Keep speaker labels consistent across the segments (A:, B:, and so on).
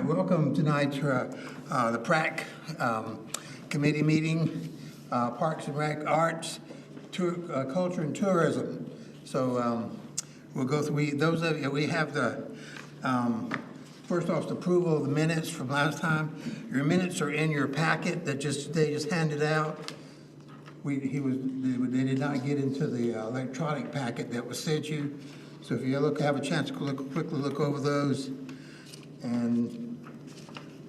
A: welcome tonight to the PRACT committee meeting, Parks and Rec, Arts, Culture and Tourism. So we'll go through, those of you, we have the, first off, the approval of the minutes from last time. Your minutes are in your packet that they just handed out. They did not get into the electronic packet that was sent you. So if you have a chance to quickly look over those, and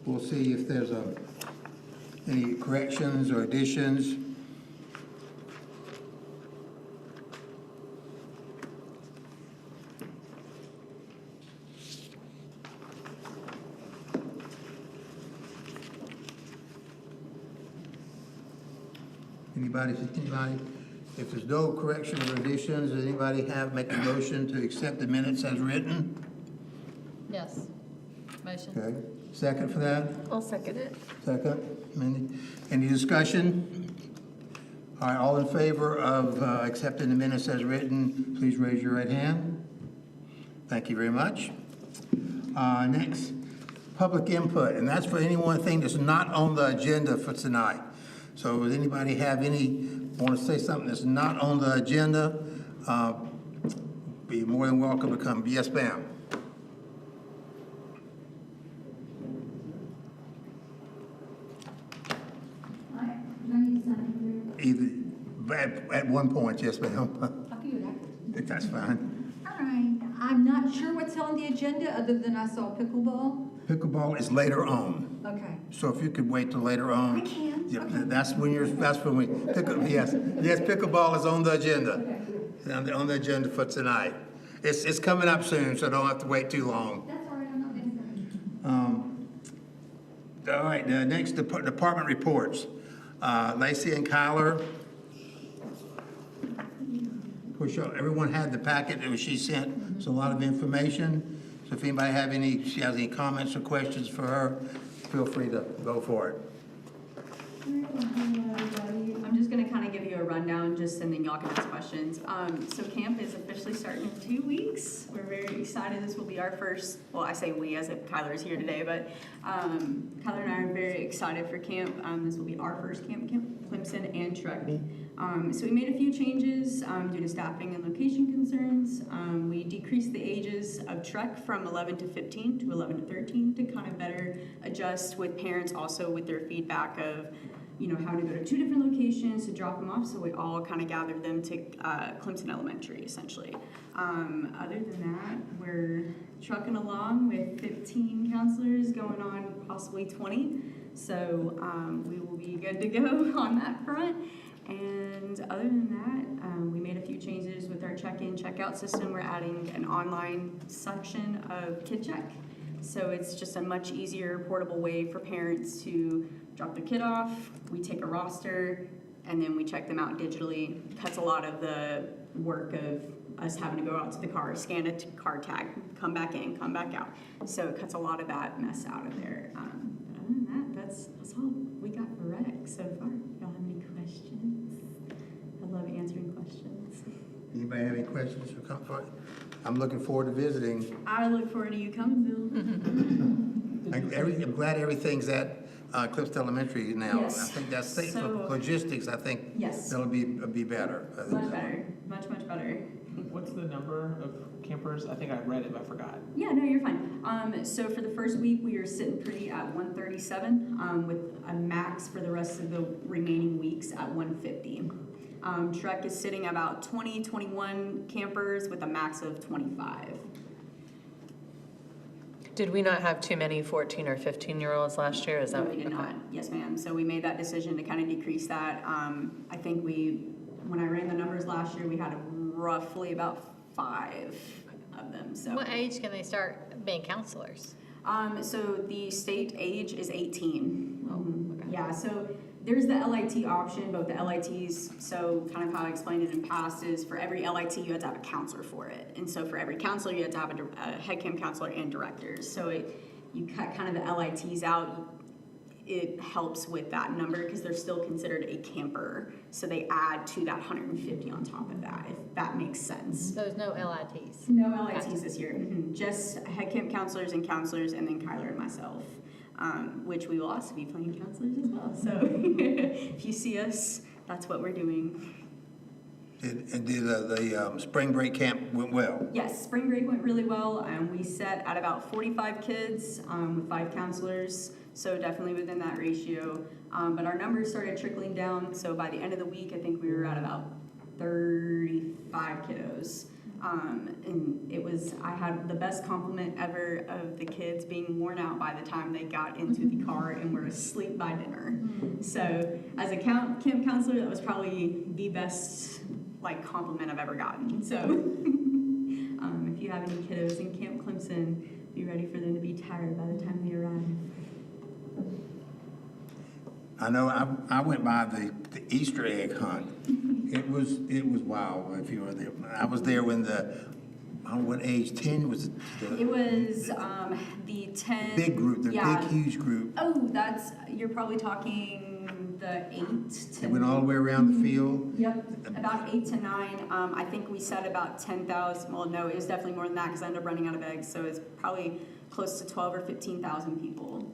A: we'll see if there's any corrections or additions. Anybody? If there's no corrections or additions, does anybody make a motion to accept the minutes as written?
B: Yes. Motion.
A: Okay. Second for that?
C: I'll second it.
A: Second. Any discussion? All right, all in favor of accepting the minutes as written, please raise your right hand. Thank you very much. Next, public input, and that's for any one thing that's not on the agenda for tonight. So does anybody want to say something that's not on the agenda? Be more than welcome to come. Yes, ma'am. Either at one point, yes, ma'am.
D: I can do that.
A: That's fine.
D: All right. I'm not sure what's on the agenda other than I saw pickleball.
A: Pickleball is later on.
D: Okay.
A: So if you could wait till later on.
D: I can.
A: Yeah,
D: Okay.
A: that's when we yes, pickleball is on the agenda.
D: Okay.
A: On the agenda for tonight. It's coming up soon, so don't have to wait too long.
D: That's all right. I'm not missing.
A: All right, next department reports. Lacey and Kyler. Of course, everyone had the packet that she sent. It's a lot of information. So if anybody she has any comments or questions for her, feel free to go for it.
E: I'm just going to kind of give you a rundown and then y'all can ask questions. So camp is officially starting in 2 weeks. We're very excited. This will be our first, well, I say we as if Kyler is here today, but Kyler and I are very excited for camp. This will be our first camp, Clemson and Trek. So we made a few changes due to staffing and location concerns. We decreased the ages of Trek from 11 to 15 to 11 to 13 to kind of better adjust with parents also with their feedback of having to go to 2 different locations to drop them off, so we all kind of gathered them to Clemson Elementary, essentially. Other than that, we're trucking along with 15 counselors going on possibly 20, so we will be good to go on that front. And other than that, we made a few changes with our check-in, check-out system. We're adding an online section of Kid Check. So it's just a much easier, portable way for parents to drop their kid off. We take a roster, and then we check them out digitally. Cuts a lot of the work of us having to go out to the car, scan a car tag, come back in, come back out. So it cuts a lot of that mess out of there. Other than that, that's all we got for rec so far. Y'all have any questions? I love answering questions.
A: Anybody have any questions for comfort? I'm looking forward to visiting.
E: I look forward to you coming, Bill.
A: I'm glad everything's at Clemson Elementary now.
E: Yes.
A: I think that's safe for
E: So-
A: logistics. I think
E: Yes.
A: that'll be better.
E: Much better. Much better.
F: What's the number of campers? I think I read it, but I forgot.
E: Yeah, no, you're fine. So for the first week, we are sitting pretty at 137, with a max for the rest of the remaining weeks at 150. Trek is sitting about 21 campers with a max of 25.
C: Did we not have too many 14 or 15-year-olds last year? Is that
E: No, we did not. Yes, ma'am. So we made that decision to kind of decrease that. I think when I ran the numbers last year, we had roughly about 5 of them. So
B: What age can they start being counselors?
E: So the state age is 18.
B: Okay.
E: Yeah, so there's the LIT option, both the LITs, so kind of how I explained it in past is for every LIT you had to have a counselor for it. And so for every counselor you had to have a head camp counselor and directors. So you cut kind of the LITs out. it helps with that number because they're still considered a camper. So they add to that 150 on top of that, if that makes sense.
B: So there's no LITs?
E: No LITs this year. Just head camp counselors, and then Kyler and myself, which we will also be playing counselors as well. So if you see us, that's what we're doing.
A: Did the spring break camp went well?
E: Yes, spring break went really well. We set at about 45 kids with 5 counselors, so definitely within that ratio. But our numbers started trickling down, so by the end of the week, I think we were at about 35 kiddos. And I had the best compliment ever of the kids being worn out by the time they got into the car and were asleep by dinner. So as a camp counselor, that was probably the best compliment I've ever gotten. So if you have any kiddos in Camp Clemson, be ready for them to be tired by the time they arrive.
A: I know I went by the Easter egg hunt. It was wild if you were there. I was there when I don't know what age, 10 was
E: It was the 10.
A: big group, the
E: yeah.
A: big huge group.
E: Oh, you're probably talking the 8 to.
A: They went all the way around the field.
E: Yep, about 8 to 9. I think we said about 10,000. Well, no, it was definitely more than that because I ended up running out of eggs. So it's probably close to 12 or 15,000 people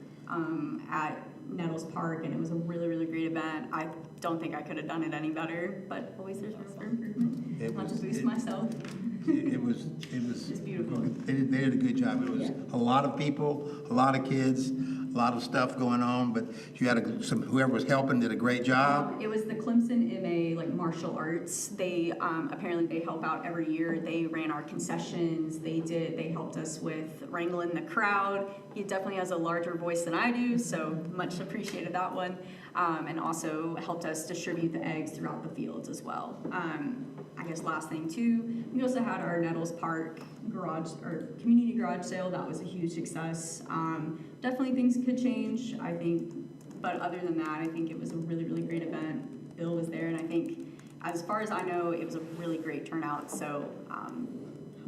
E: at Nettles Park, and it was a really, really great event. I don't think I could have done it any better, but always there's room for improvement. Not to boost myself.
A: It was
E: It's beautiful.
A: They did a good job. It was a lot of people, a lot of kids, a lot of stuff going on, but you had whoever was helping did a great job.
E: It was the Clemson MA martial arts. They apparently they help out every year. They ran our concessions. They helped us with wrangling the crowd. He definitely has a larger voice than I do, so much appreciated that one. And also helped us distribute the eggs throughout the fields as well. I guess last thing too, we also had our Nettles Park community garage sale. That was a huge success. Definitely things could change, I think, but other than that, I think it was a really, really great event. Bill was there, and I think, as far as I know, it was a really great turnout. So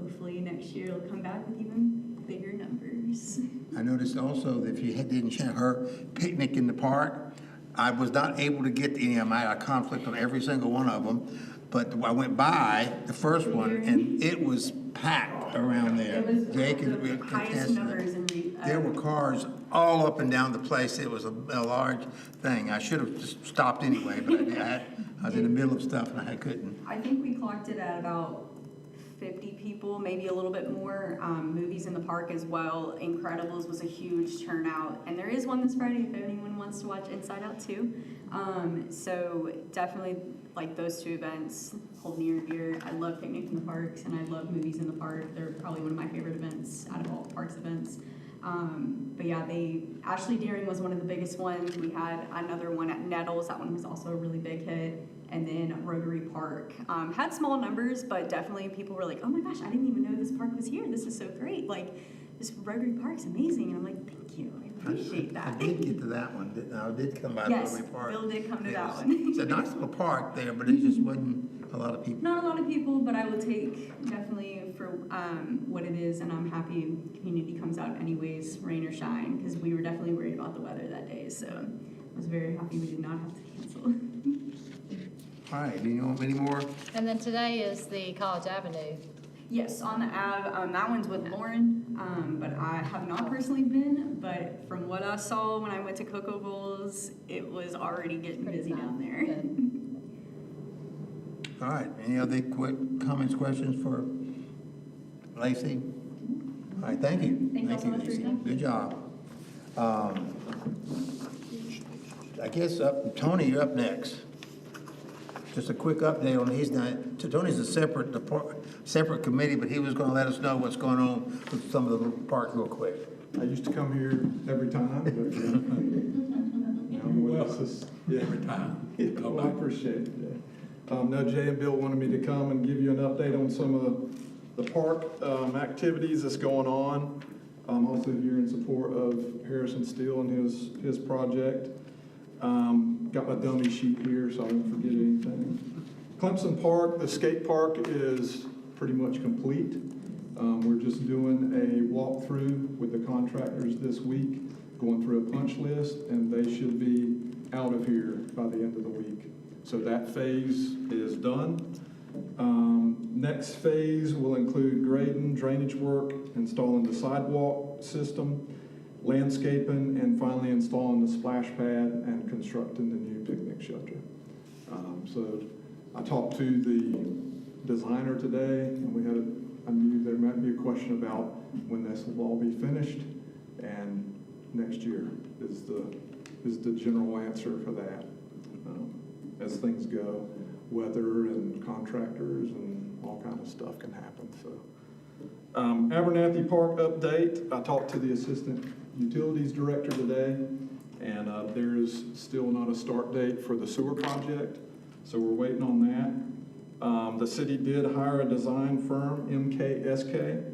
E: hopefully next year it'll come back with even bigger numbers.
A: I noticed also that if you didn't have her picnic in the park, I was not able to get to any of them. I had a conflict on every single one of them. But I went by the first one, and it was packed around there.
E: It was
A: Jake
E: the
A: and
E: highest numbers in
A: there were cars all up and down the place. It was a large thing. I should have just stopped anyway, but I was in the middle of stuff and I couldn't.
E: I think we clocked it at about 50 people, maybe a little bit more. Movies in the park as well. Incredibles was a huge turnout. And there is one this Friday if anyone wants to watch Inside Out 2. So definitely those 2 events hold near and dear. I love Picnic in the Parks and I love Movies in the Park. They're probably one of my favorite events out of all the parks events. But yeah, Ashley Deering was one of the biggest ones. We had another one at Nettles. That one was also a really big hit. And then Rotary Park had small numbers, but definitely people were like, oh my gosh, I didn't even know this park was here. This is so great. This Rotary Park's amazing. And I'm like, thank you. I appreciate that.
A: I did get to that one. I did come by
E: Yes,
A: Rotary Park.
E: Bill did come to that
A: one.
E: one.
A: It's a nice little park there, but it just wasn't a lot of people.
E: Not a lot of people, but I will take definitely for what it is, and I'm happy community comes out anyways, rain or shine, because we were definitely worried about the weather that day, so I was very happy we did not have to cancel.
A: All right, do you know any more?
B: And then today is the College Avenue.
E: Yes, on the Ave, that one's with Lauren, but I have not personally been, but from what I saw when I went to Cocoa Bowls, it was already getting busy down there.
B: Good.
A: All right, any other quick comments, questions for Lacey? All right, thank you.
E: Thank you all so much for your
A: Lacey.
E: time.
A: Good job. I guess Tony, you're up next. Just a quick update on Tony's a separate committee, but he was going to let us know what's going on with some of the parks real quick.
G: I used to come here every time, but every time. Well, I appreciate it. Yeah. No, Jay and Bill wanted me to come and give you an update on some of the park activities that's going on. I'm also here in support of Harrison Steele and his project. Got my dummy sheet here so I won't forget anything. Clemson Park, the skate park is pretty much complete. We're just doing a walkthrough with the contractors this week. going through a punch list, and they should be out of here by the end of the week. So that phase is done. Next phase will include grading, drainage work, installing the sidewalk system, landscaping, and finally installing the splash pad and constructing the new picnic shelter. So I talked to the designer today, and I knew there might be a question about when this will all be finished, and next year is the general answer for that. As things go, weather and contractors and all kind of stuff can happen. So, Abernathy Park update. I talked to the assistant utilities director today, and there is still not a start date for the sewer project, so we're waiting on that. The city did hire a design firm, MKSK,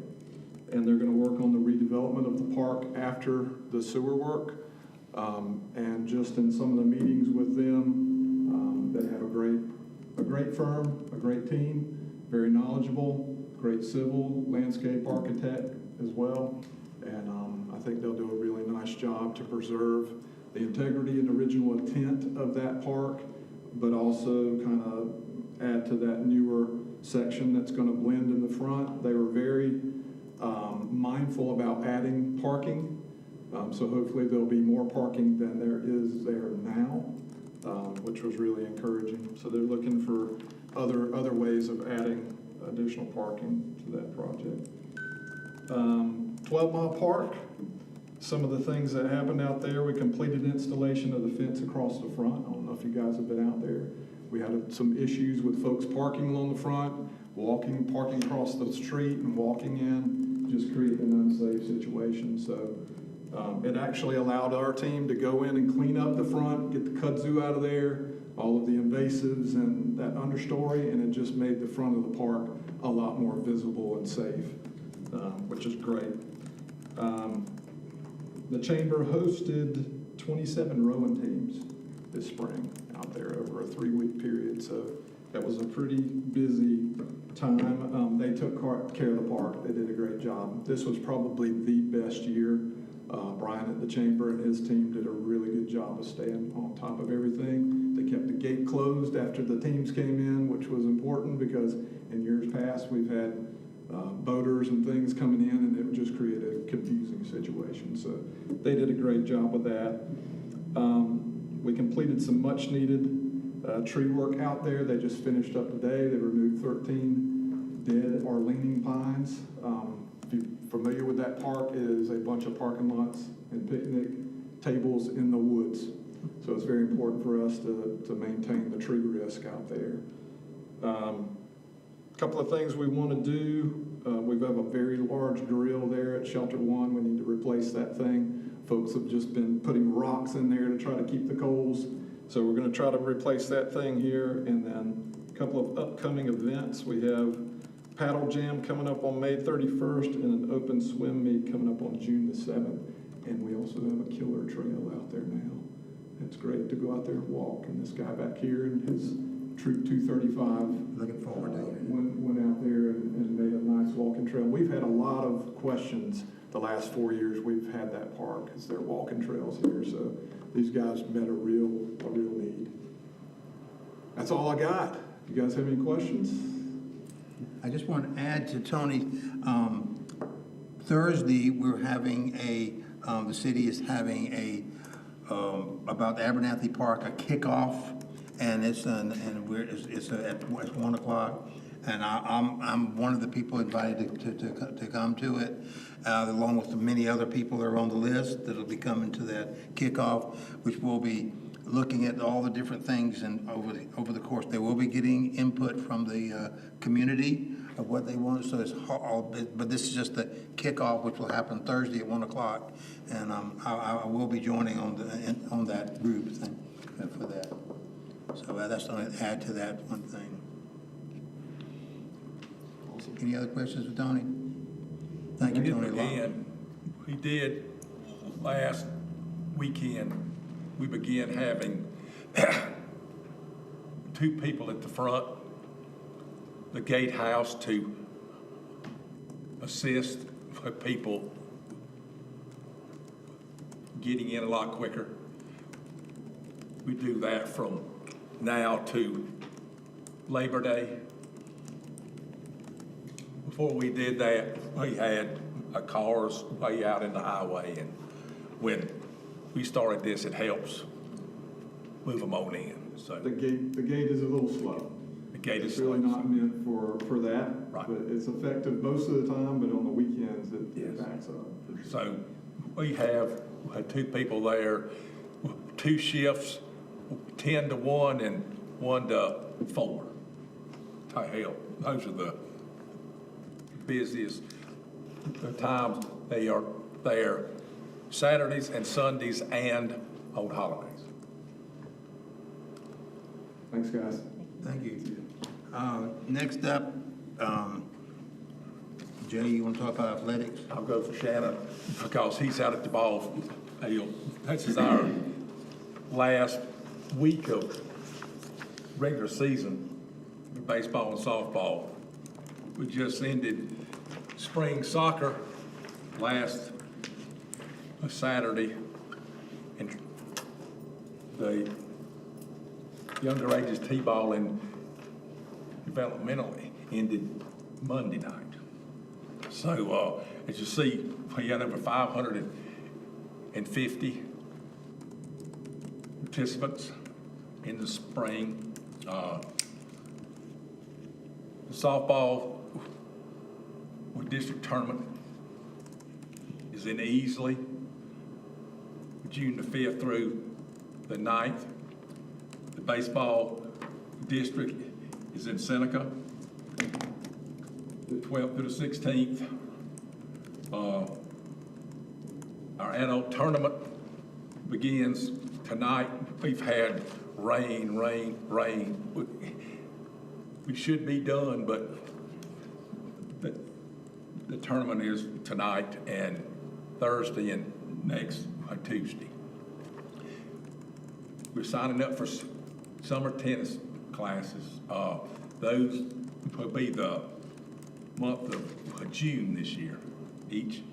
G: and they're going to work on the redevelopment of the park after the sewer work. And just in some of the meetings with them, they have a great firm, a great team, very knowledgeable, great civil landscape architect as well. And I think they'll do a really nice job to preserve the integrity and original intent of that park, but also kind of add to that newer section that's going to blend in the front. They were very mindful about adding parking, so hopefully there'll be more parking than there is there now, which was really encouraging. So they're looking for other ways of adding additional parking to that project. 12 Mile Park, some of the things that happened out there, we completed installation of the fence across the front. I don't know if you guys have been out there. We had some issues with folks parking along the front, parking across the street and walking in, just creating an unsafe situation. So it actually allowed our team to go in and clean up the front, get the kudzu out of there, all of the invasives and that understory, and it just made the front of the park a lot more visible and safe, which is great. The chamber hosted 27 rowing teams this spring out there over a 3-week period, so that was a pretty busy time. They took care of the park. They did a great job. This was probably the best year. Brian at the chamber and his team did a really good job of staying on top of everything. They kept the gate closed after the teams came in, which was important because in years past we've had boaters and things coming in, and it would just create a confusing situation. So they did a great job with that. We completed some much needed tree work out there. They just finished up today. They removed 13 dead or leaning pines. If you're familiar with that park, it is a bunch of parking lots and picnic tables in the woods. So it's very important for us to maintain the tree risk out there. A couple of things we want to do. We have a very large grill there at Shelter 1. We need to replace that thing. Folks have just been putting rocks in there to try to keep the coals. So we're going to try to replace that thing here. And then a couple of upcoming events. We have Paddle Jam coming up on May 31st and an open swim meet coming up on June the 7th. And we also have a killer trail out there now. It's great to go out there and walk. And this guy back here in his Troop 235
A: Looking forward to it.
G: went out there and made a nice walking trail. We've had a lot of questions the last 4 years we've had that park. Is there walking trails here? So these guys met a real need. That's all I got. You guys have any questions?
A: I just want to add to Tony, Thursday, we're having the city is having about the Abernathy Park, a kickoff, and it's at 1 o'clock, and I'm one of the people invited to come to it, along with the many other people that are on the list that'll be coming to that kickoff, which will be looking at all the different things, and over the course, they will be getting input from the community of what they want. So it's all, but this is just the kickoff, which will happen Thursday at 1 o'clock, and I will be joining on that group thing for that. So that's going to add to that one thing. Any other questions for Tony? Thank you, Tony.
H: We did last weekend. We began having 2 people at the front, the gatehouse, to assist people getting in a lot quicker. We do that from now to Labor Day. Before we did that, we had cars way out in the highway, and when we started this, it helps move them on in, so.
G: The gate is a little slow.
H: The gate is
G: It's really
H: slow.
G: not meant for that.
H: Right.
G: But it's effective most of the time, but on the weekends, it
H: Yes.
G: backs up.
H: So we had 2 people there, 2 shifts, 10 to 1 and 1 to 4. To help. Those are the busiest times. They are there Saturdays and Sundays and on holidays.
G: Thanks, guys.
A: Thank you. Next up, Jay, you want to talk about athletics?
H: I'll go for Shannon because he's out at the ball field. This is our last week of regular season, baseball and softball. We just ended spring soccer last Saturday, and the younger ages T-ball and developmental ended Monday night. So, as you see, we had over 550 participants in the spring. The softball district tournament is in Easley, June the 5th through the 9th. The baseball district is in Seneca, the 12th through the 16th. Our adult tournament begins tonight. We've had rain. We should be done, but the tournament is tonight and Thursday and next Tuesday. We're signing up for summer tennis classes. Those will be the month of June this year, each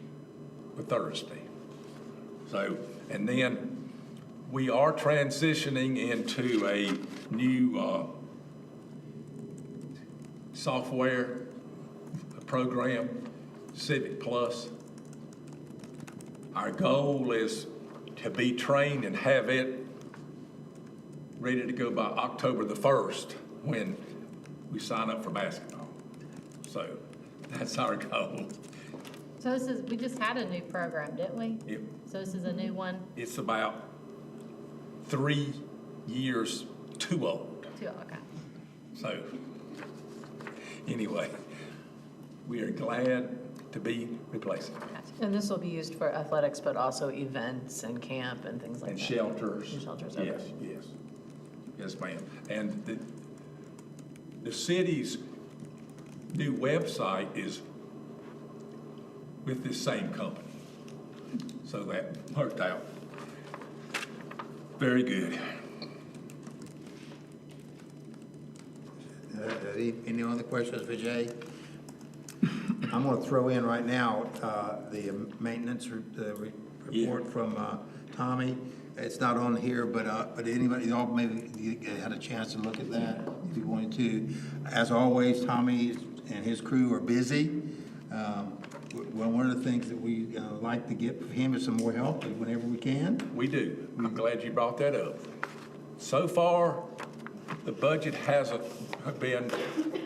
H: Thursday. So, and then we are transitioning into a new software program, Civic Plus. Our goal is to be trained and have it ready to go by October the 1st when we sign up for basketball. So that's our goal.
B: So this is, we just had a new program, didn't we?
H: It,
B: So this is a new one?
H: it's about 3 years too old.
B: Okay.
H: So anyway, we are glad to be replacing
B: Gotcha.
C: And this will be used for athletics, but also events and camp and things like
H: and
C: that.
H: shelters.
C: And shelters, okay.
H: Yes, ma'am. And the city's new website is with this same company. So that worked out very good.
A: Any other questions for Jay? I'm going to throw in right now the maintenance report from Tommy. It's not on here, but anybody, y'all maybe you had a chance to look at that if you wanted to. As always, Tommy and his crew are busy. Well, one of the things that we like to get from him is some more help whenever we can.
H: We do. I'm glad you brought that up. So far, the budget hasn't been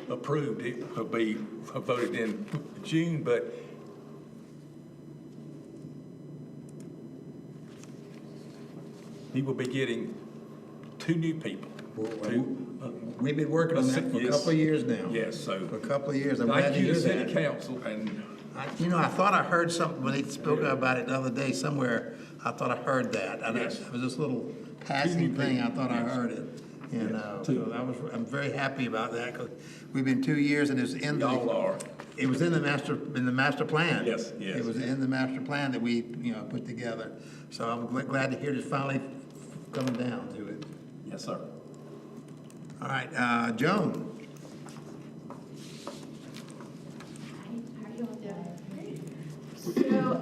H: approved. It will be voted in June, but he will be getting 2 new people.
A: We've been working on that for a
H: Yes.
A: couple of years now.
H: Yes, so
A: For a couple of years. I'm glad
H: thank
A: to
H: you
A: hear
H: to
A: that.
H: City Council, and
A: I thought I heard something when they spoke about it the other day somewhere. I thought I heard that. And
H: Yes.
A: it was this little passing thing. I thought I heard it. And so I'm very happy about that because we've been 2 years and it's in the.
H: y'all are.
A: It was in the master plan.
H: Yes.
A: It was in the master plan that we, put together. So I'm glad to hear it's finally coming down to it.
H: Yes, sir.
A: All right, Joan.
I: So So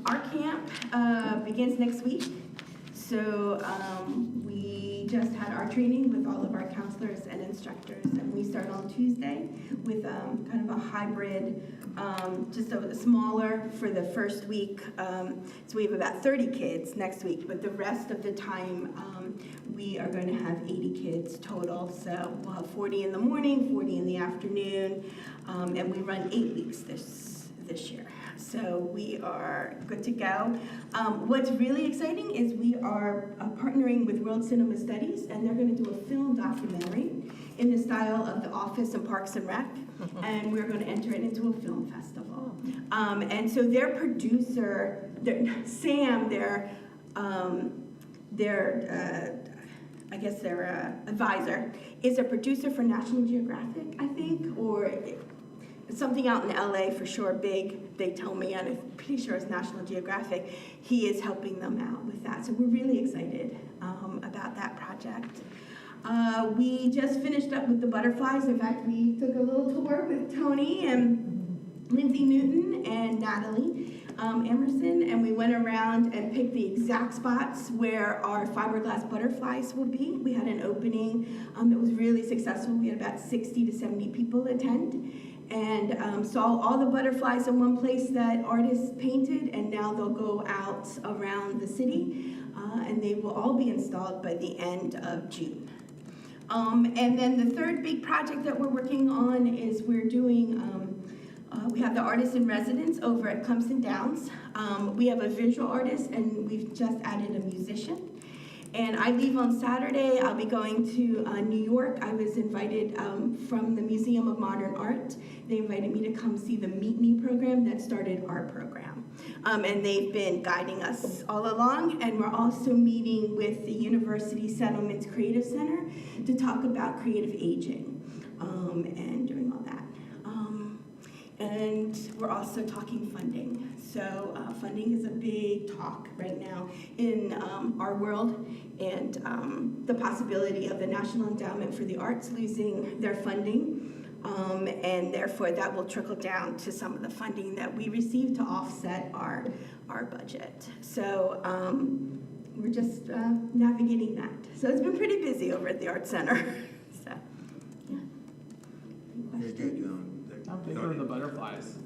I: our camp begins next week. So we just had our training with all of our counselors and instructors, and we start on Tuesday with kind of a hybrid, just a smaller for the first week. So we have about 30 kids next week, but the rest of the time we are going to have 80 kids total. So we'll have 40 in the morning, 40 in the afternoon, and we run 8 weeks this year. So we are good to go. What's really exciting is we are partnering with World Cinema Studies, and they're going to do a film documentary in the style of The Office and Parks and Rec, and we're going to enter it into a film festival. And so their producer, Sam, their advisor, is a producer for National Geographic, I think, or something out in LA for sure, big, they tell me, and I'm pretty sure it's National Geographic. He is helping them out with that. So we're really excited about that project. We just finished up with the butterflies. In fact, we took a little tour with Tony and Lindsay Newton and Natalie Emerson, and we went around and picked the exact spots where our fiberglass butterflies will be. We had an opening that was really successful. We had about 60 to 70 people attend, and saw all the butterflies in one place that artists painted, and now they'll go out around the city, and they will all be installed by the end of June. And then the third big project that we're working on is we're doing, we have the artist in residence over at Clemson Downs. We have a visual artist, and we've just added a musician. And I leave on Saturday. I'll be going to New York. I was invited from the Museum of Modern Art. They invited me to come see the Meet Me program that started our program. And they've been guiding us all along. And we're also meeting with the University Settlements Creative Center to talk about creative aging and doing all that. And we're also talking funding. So funding is a big talk right now in our world, and the possibility of the National Endowment for the Arts losing their funding, and therefore that will trickle down to some of the funding that we receive to offset our budget. So we're just navigating that. So it's been pretty busy over at the Art Center. So, yeah.
A: Very good,
F: How big are the butterflies?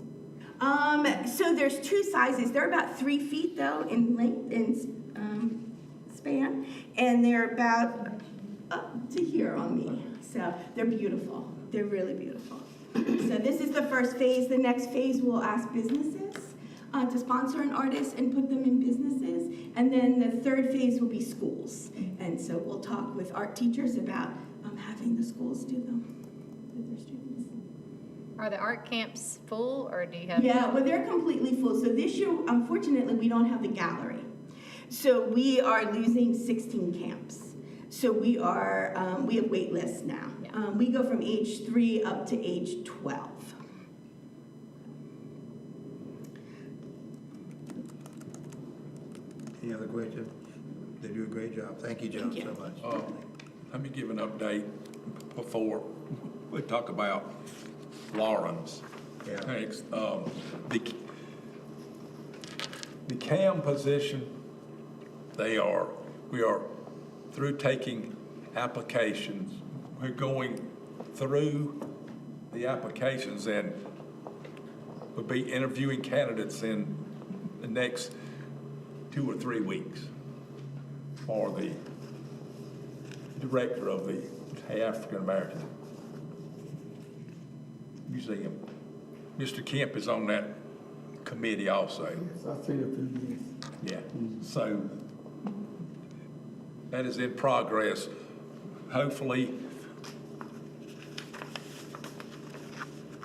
I: So there's two sizes. They're about 3 feet though in length and span, and they're about up to here on me. So they're beautiful. They're really beautiful. So this is the first phase. The next phase we'll ask businesses to sponsor an artist and put them in businesses, and then the third phase will be schools. And so we'll talk with art teachers about having the schools do them with their students.
B: Are the art camps full, or do you have?
I: Yeah, well, they're completely full. So this year, unfortunately, we don't have the gallery. So we are losing 16 camps. So we have wait lists now.
B: Yeah.
I: We go from age 3 up to age 12.
A: Any other questions? They do a great job. Thank you, John,
I: Thank you.
A: so much.
H: Let me give an update before we talk about Lawrence.
A: Yeah.
H: Thanks. The CAM position, we are through taking applications. We're going through the applications, and we'll be interviewing candidates in the next 2 or 3 weeks for the director of the African American Museum. Mr. Kemp is on that committee also.
J: Yes, I see it.
H: Yeah, so that is in progress. Hopefully,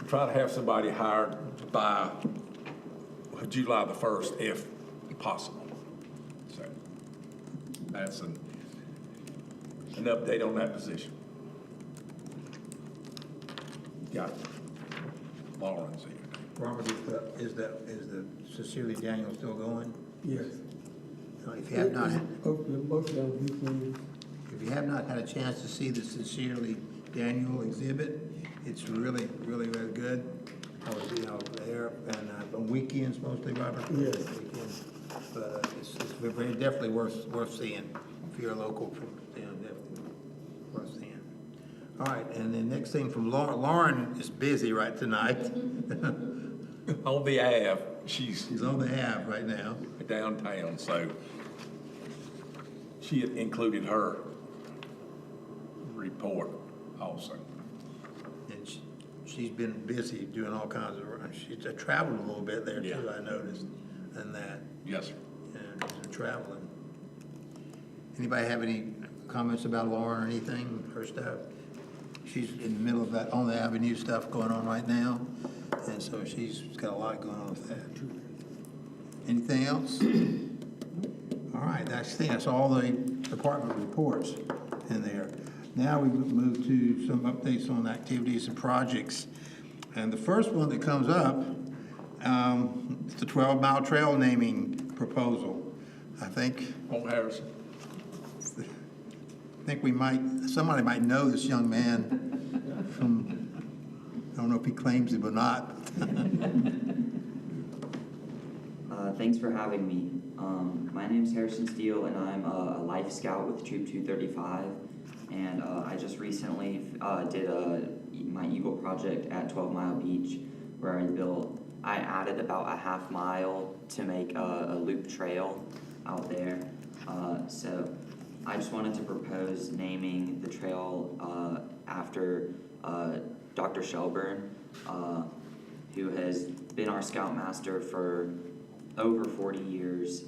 H: try to have somebody hired by July the 1st, if possible. So that's an update on that position. Got Lawrence here.
A: Robert, is the Cecilia Daniel still going?
J: Yes.
A: If you have not,
J: Most of them,
A: if you have not had a chance to see the Sincerely Daniel exhibit, it's really, really, really good. or, you know, there, and on weekends mostly, Robert?
J: Yes.
A: Weekends. But it's very definitely worth seeing. If you're a local, you know, definitely worth seeing. All right, and then next thing from Lauren. Lauren is busy right tonight.
H: On the Ave, she's
A: She's on the Ave right now.
H: downtown, so she had included her report also.
A: And she's been busy doing all kinds of, she's traveled a little bit there too,
H: Yeah.
A: I noticed, and that,
H: Yes, sir.
A: and she's been traveling. Anybody have any comments about Lauren or anything, her stuff? She's in the middle of that On the Avenue stuff going on right now, and so she's got a lot going on with that. Anything else? All right, that's all the department reports in there. Now we move to some updates on activities and projects. And the first one that comes up is the 12-mile trail naming proposal. I think
H: Harrison.
A: somebody might know this young man from, I don't know if he claims it or not.
K: Thanks for having me. My name's Harrison Steele, and I'm a life scout with Troop 235. And I just recently did my Eagle project at 12 Mile Beach, where I added about a half mile to make a loop trail out there. So I just wanted to propose naming the trail after Dr. Shelburne, who has been our scoutmaster for over 40 years.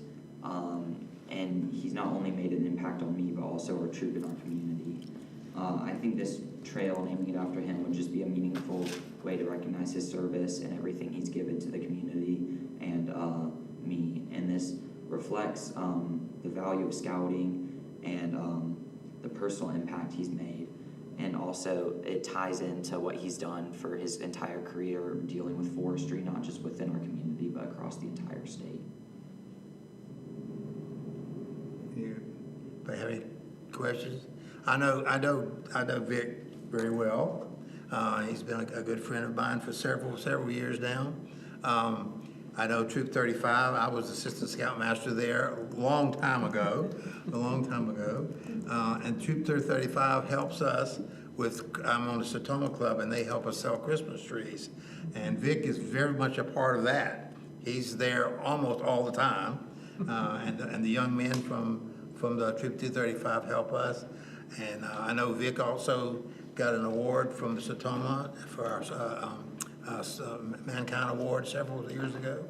K: And he's not only made an impact on me, but also our troop in our community. I think this trail, naming it after him, would just be a meaningful way to recognize his service and everything he's given to the community and me. And this reflects the value of scouting and the personal impact he's made. And also it ties into what he's done for his entire career dealing with forestry, not just within our community, but across the entire state.
A: Anybody have any questions? I know Vic very well. He's been a good friend of mine for several years now. I know Troop 35. I was assistant scoutmaster there a long time ago. And Troop 35 helps us with. I'm on the Sertoma Club, and they help us sell Christmas trees. And Vic is very much a part of that. He's there almost all the time, and the young men from the Troop 235 help us. And I know Vic also got an award from the Sertoma for our Mankind Award several years ago.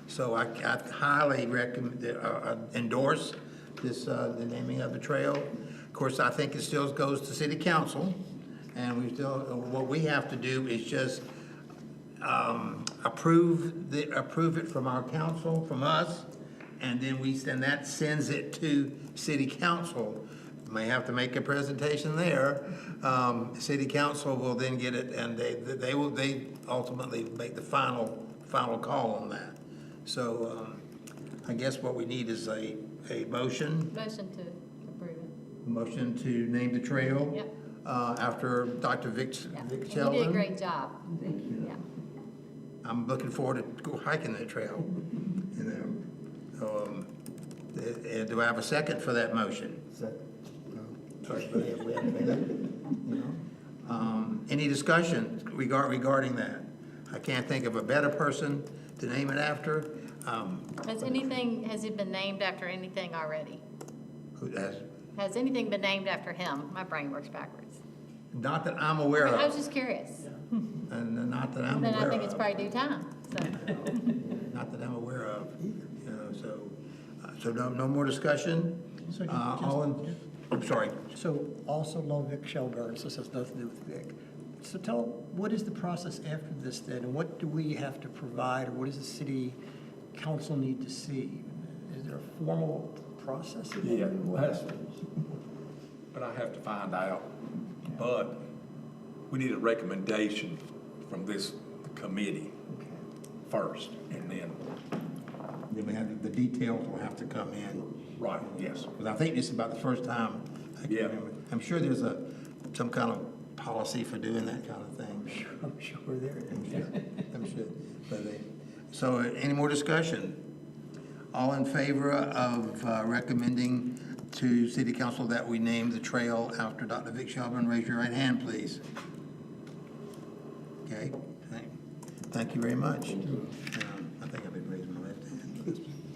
A: So I highly recommend, endorse this, the naming of the trail. Of course, I think it still goes to City Council, and what we have to do is just approve it from our council, from us, and then that sends it to City Council. May have to make a presentation there. City Council will then get it, and they ultimately make the final call on that. So I guess what we need is a motion.
B: Motion to approve it.
A: Motion to name the trail.
B: Yep.
A: After Dr. Vic
B: You
A: Sheldon.
B: did a great job.
K: Thank you.
B: Yeah.
A: I'm looking forward to go hiking that trail. You know. So, do I have a second for that motion? Sorry, we haven't made that, you know. Any discussion regarding that? I can't think of a better person to name it after.
B: Has it been named after anything already?
A: Who has?
B: Has anything been named after him? My brain works backwards.
A: Not that I'm aware
B: I was
A: of,
B: just curious.
A: and not that I'm
B: Then
A: aware
B: I think it's
A: of.
B: probably due time, so.
A: Not that I'm aware of, you know, so no more discussion?
J: So
A: I'm sorry.
J: So also know Vic Shelburne, so this has nothing to do with Vic. So what is the process after this then, and what do we have to provide, or what does the city council need to see? Is there a formal process?
H: Yeah,
J: What
H: that's-
J: happens?
H: But I have to find out. But we need a recommendation from this committee
J: Okay.
H: first, and then,
A: Then we have, the details will have to come in.
H: right, yes.
A: Because I think this is about the first time. I can
H: Yeah.
A: remember. I'm sure there's some kind of policy for doing that kind of thing.
J: I'm sure there is.
A: I'm sure. So any more discussion? All in favor of recommending to City Council that we name the trail after Dr. Vic Shelburne, raise your right hand, please. Okay, thank you very much. I think I've been raising my left hand.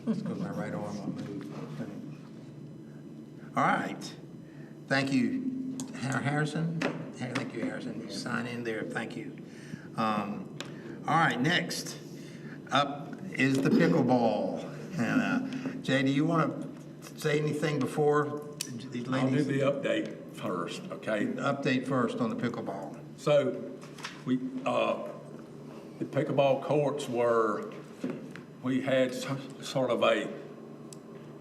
A: It's because my right arm will move. Okay. All right, thank you, Harrison. Thank you, Harrison. You sign in there, thank you. All right, next up is the pickleball. And Jay, do you want to say anything before these
H: I'll do
A: ladies?
H: the update first, okay?
A: Update first on the pickleball.
H: So, the pickleball courts we had sort of a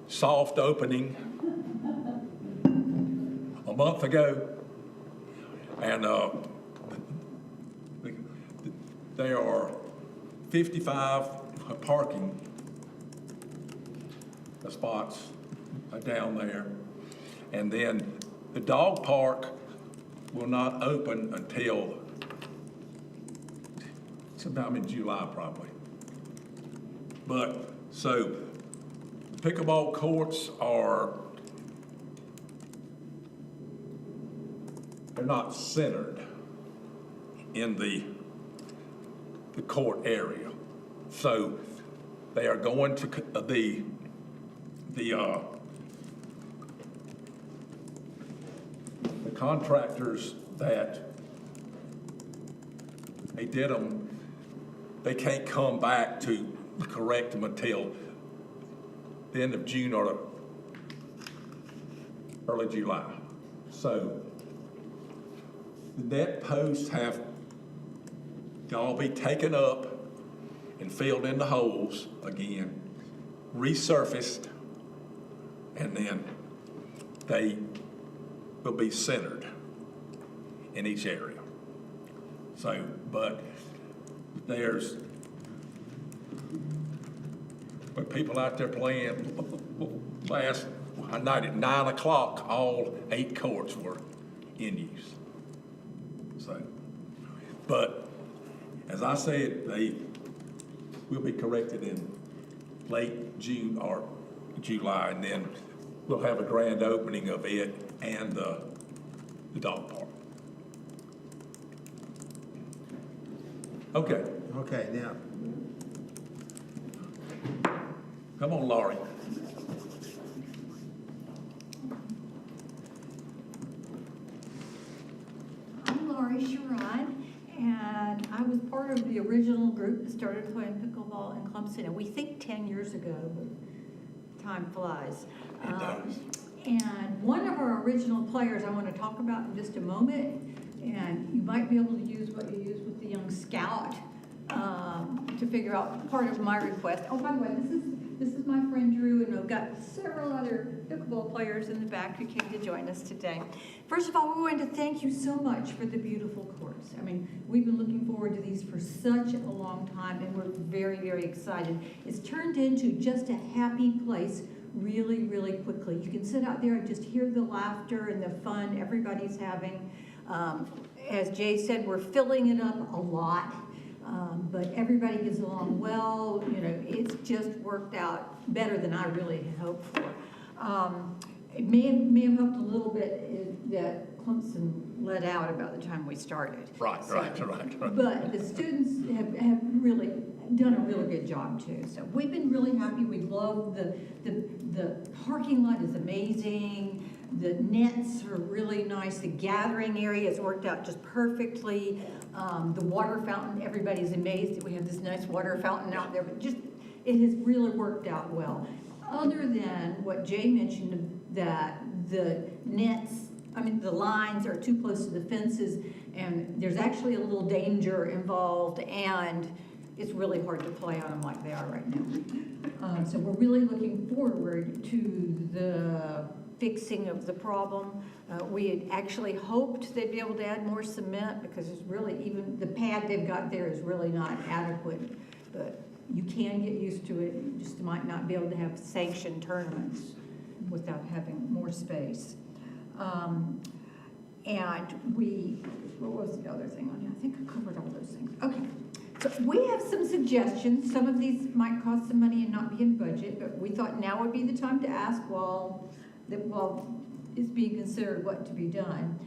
H: soft opening a month ago. And there are 55 parking spots down there. And then the dog park will not open until sometime in July, probably. But, so, pickleball courts they're not centered in the court area. So, they are going to, the contractors that they did them, they can't come back to correct them until the end of June or early July. So the net posts have to all be taken up and filled in the holes again, resurfaced, and then they will be centered in each area. So, but there's people out there playing. Last night at 9 o'clock, all 8 courts were in use. So, but as I said, they will be corrected in late June or July, and then we'll have a grand opening of it and the dog park. Okay,
A: Okay, now,
H: come on, Laurie.
D: I'm Laurie Sharon, and I was part of the original group that started playing pickleball in Clemson, and we think 10 years ago, but time flies.
H: It does.
D: And one of our original players I want to talk about in just a moment, and you might be able to use what you used with the young scout to figure out part of my request. Oh, by the way, this is my friend Drew, and I've got several other pickleball players in the back who came to join us today. First of all, we wanted to thank you so much for the beautiful courts. I mean, we've been looking forward to these for such a long time, and we're very, very excited. It's turned into just a happy place really, really quickly. You can sit out there and just hear the laughter and the fun everybody's having. As Jay said, we're filling it up a lot. But everybody gets along well. You know, it's just worked out better than I really had hoped for. It may have helped a little bit that Clemson let out about the time we started.
H: Right.
D: But the students have really done a really good job too. So we've been really happy. We love the parking lot is amazing. The nets are really nice. The gathering area has worked out just perfectly. The water fountain, everybody's amazed that we have this nice water fountain out there, but just, it has really worked out well. Other than what Jay mentioned, that the nets, the lines are too close to the fences, and there's actually a little danger involved, and it's really hard to play on them like they are right now. So we're really looking forward to the fixing of the problem. We had actually hoped they'd be able to add more cement, because it's really, even the pad they've got there is really not adequate, but you can get used to it. You just might not be able to have sanctioned tournaments without having more space. And what was the other thing on here? I think I covered all those things. Okay, so we have some suggestions. Some of these might cost some money and not be in budget, but we thought now would be the time to ask while it's being considered what to be done.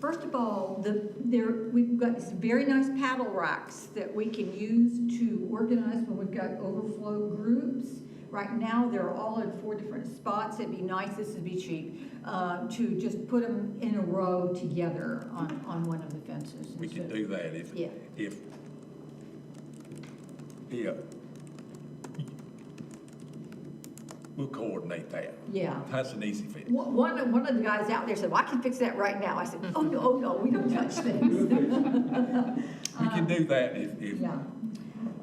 D: First of all, we've got some very nice paddle racks that we can use to organize when we've got overflow groups. Right now, they're all in 4 different spots. It'd be nice, this would be cheap, to just put them in a row together on one of the fences.
H: We can do that if we'll coordinate that.
D: Yeah.
H: That's an easy fix.
D: One of the guys out there said, well, I can fix that right now. I said, oh, no, we don't touch things.
H: We can do that if.
D: Yeah.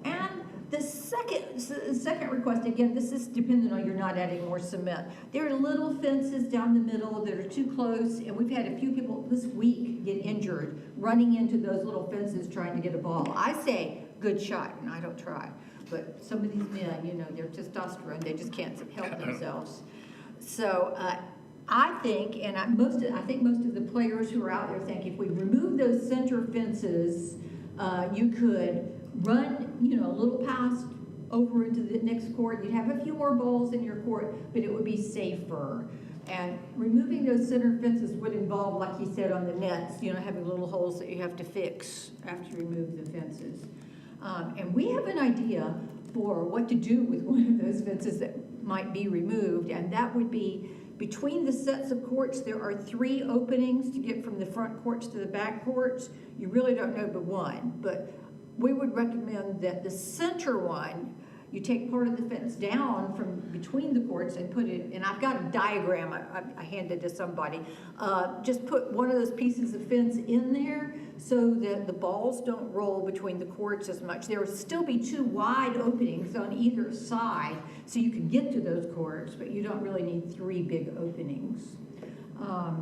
D: And the second request, again, this is dependent on you're not adding more cement. There are little fences down the middle that are too close, and we've had a few people this week get injured running into those little fences trying to get a ball. I say, good shot, and I don't try. But some of these men, they're testosterone, they just can't help themselves. So I think, and I think most of the players who are out there think if we remove those center fences, you could run, a little past over into the next court. You'd have a few more balls in your court, but it would be safer. And removing those center fences would involve, like you said, on the nets, having little holes that you have to fix after you remove the fences. And we have an idea for what to do with one of those fences that might be removed, and that would be between the sets of courts. There are 3 openings to get from the front courts to the back courts. You really don't know but one, but we would recommend that the center one, you take part of the fence down from between the courts and put it, and I've got a diagram I handed to somebody, just put one of those pieces of fence in there so that the balls don't roll between the courts as much. There will still be 2 wide openings on either side so you can get to those courts, but you don't really need 3 big openings.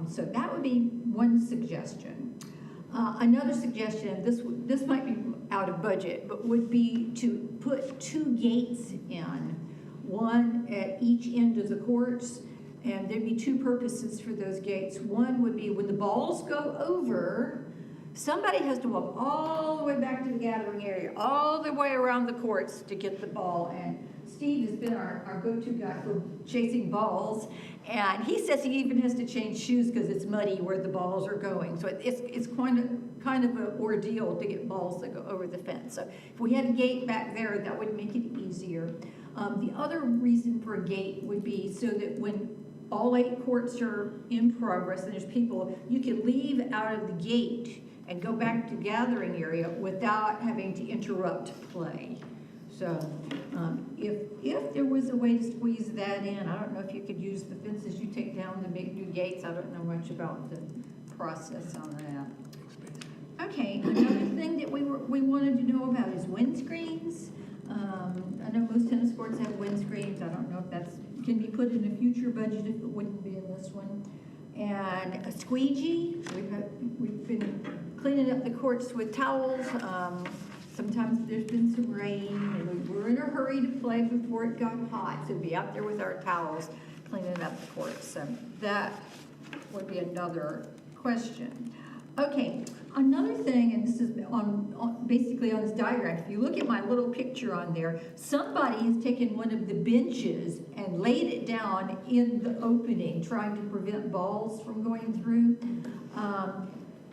D: So that would be one suggestion. Another suggestion, this might be out of budget, but would be to put 2 gates in, one at each end of the courts, and there'd be 2 purposes for those gates. One would be when the balls go over, somebody has to walk all the way back to the gathering area, all the way around the courts to get the ball. And Steve has been our go-to guy for chasing balls, and he says he even has to change shoes because it's muddy where the balls are going. So it's kind of an ordeal to get balls that go over the fence. So if we had a gate back there, that would make it easier. The other reason for a gate would be so that when all 8 courts are in progress and there's people, you can leave out of the gate and go back to gathering area without having to interrupt play. So if there was a way to squeeze that in, I don't know if you could use the fences you take down to make new gates. I don't know much about the process on that. Okay, another thing that we wanted to know about is windscreens. I know most tennis courts have windscreens. I don't know if that's can be put in a future budget if it wouldn't be in this one. And a squeegee. We've been cleaning up the courts with towels. Sometimes there's been some rain, and we were in a hurry to play before it got hot, so we'd be out there with our towels cleaning up the courts. So that would be another question. Okay, another thing, and this is basically on this diagram. If you look at my little picture on there, somebody has taken one of the benches and laid it down in the opening, trying to prevent balls from going through.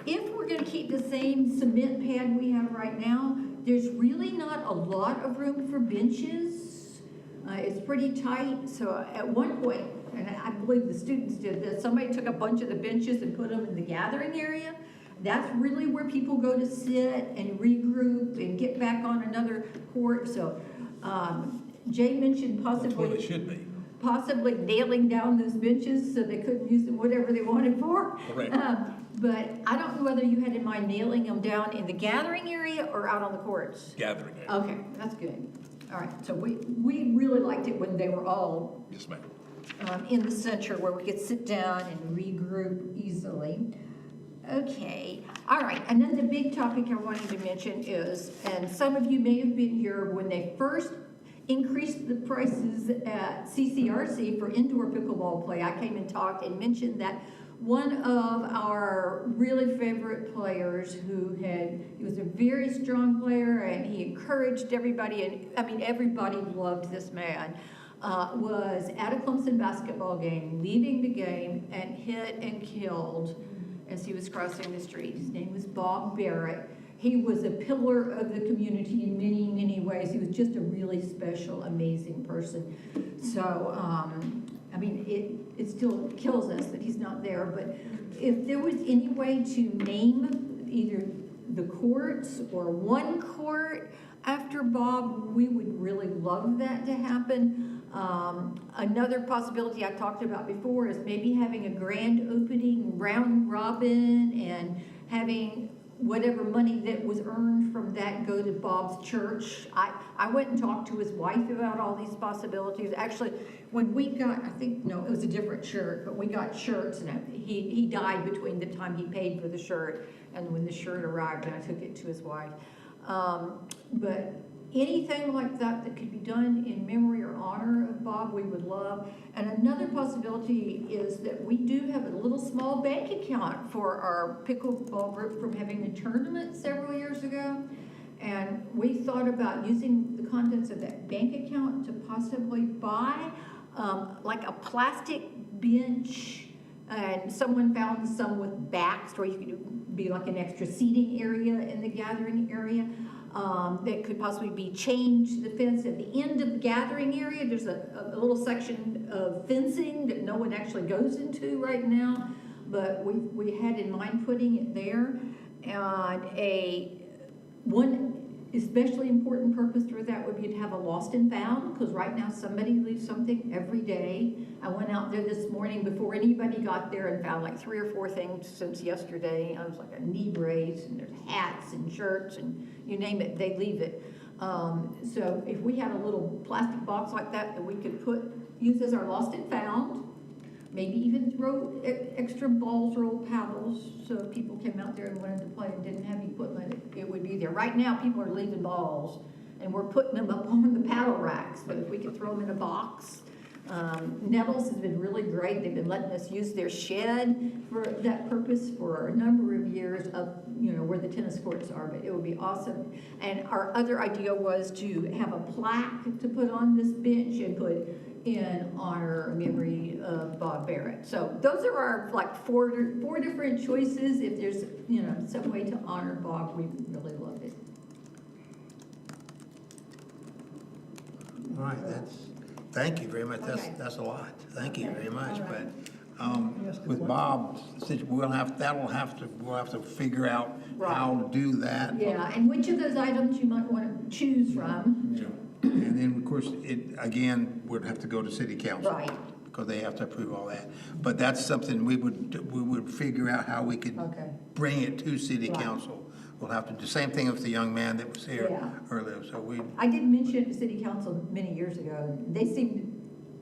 D: If we're going to keep the same cement pad we have right now, there's really not a lot of room for benches. It's pretty tight. So at one point, and I believe the students did this, somebody took a bunch of the benches and put them in the gathering area. That's really where people go to sit and regroup and get back on another court. So Jay mentioned possibly...
H: That's what it should be.
D: Possibly nailing down those benches so they couldn't use them whatever they wanted for.
H: Correct.
D: But I don't know whether you had in mind nailing them down in the gathering area or out on the courts.
H: Gathering area.
D: Okay, that's good. All right, so we really liked it when they were all
H: Yes, ma'am.
D: in the center where we could sit down and regroup easily. Okay, all right, and then the big topic I wanted to mention is, and some of you may have been here when they first increased the prices at CCRC for indoor pickleball play. I came and talked and mentioned that one of our really favorite players he was a very strong player and he encouraged everybody, and I mean, everybody loved this man, was at a Clemson basketball game, leaving the game, and hit and killed as he was crossing the street. His name was Bob Barrett. He was a pillar of the community in many, many ways. He was just a really special, amazing person. So, I mean, it still kills us that he's not there, but if there was any way to name either the courts or one court after Bob, we would really love that to happen. Another possibility I talked about before is maybe having a grand opening round robin and having whatever money that was earned from that go to Bob's church. I went and talked to his wife about all these possibilities. Actually, when we got, it was a different shirt, but we got shirts, and he died between the time he paid for the shirt and when the shirt arrived, and I took it to his wife. But anything like that that could be done in memory or honor of Bob, we would love. And another possibility is that we do have a little small bank account for our pickleball group from having a tournament several years ago. And we thought about using the contents of that bank account to possibly buy like a plastic bench. And someone found some with backs where you could be like an extra seating area in the gathering area. That could possibly be changed to the fence at the end of the gathering area. There's a little section of fencing that no one actually goes into right now, but we had in mind putting it there. And one especially important purpose for that would be to have a lost and found, because right now somebody leaves something every day. I went out there this morning before anybody got there and found like 3 or 4 things since yesterday. I was like a knee brace, and there's hats and shirts and you name it, they leave it. So if we had a little plastic box like that we could use as our lost and found, maybe even throw extra balls or old paddles, so if people came out there and wanted to play and didn't have equipment, it would be there. Right now, people are leaving balls, and we're putting them up on the paddle racks, but if we could throw them in a box. Nettles has been really great. They've been letting us use their shed for that purpose for a number of years up, where the tennis courts are, but it would be awesome. And our other idea was to have a plaque to put on this bench and put in honor or memory of Bob Barrett. So those are our four different choices. If there's some way to honor Bob, we would really love it.
A: All right, thank you very much.
D: Okay.
A: That's a lot. Thank you
D: Okay.
A: very much.
D: All right.
A: But with Bob, we'll have to figure out
D: Right.
A: how to do that.
D: Yeah, and which of those items you might want to choose from.
A: Yeah. And then, of course, would have to go to city council.
D: Right.
A: Because they have to approve all that. But that's something we would figure out how we could
D: Okay.
A: bring it to city
D: Right.
A: council. We'll have to do the same thing with the young man that was here
D: Yeah.
A: earlier. So
D: I did mention it to city council many years ago. They seemed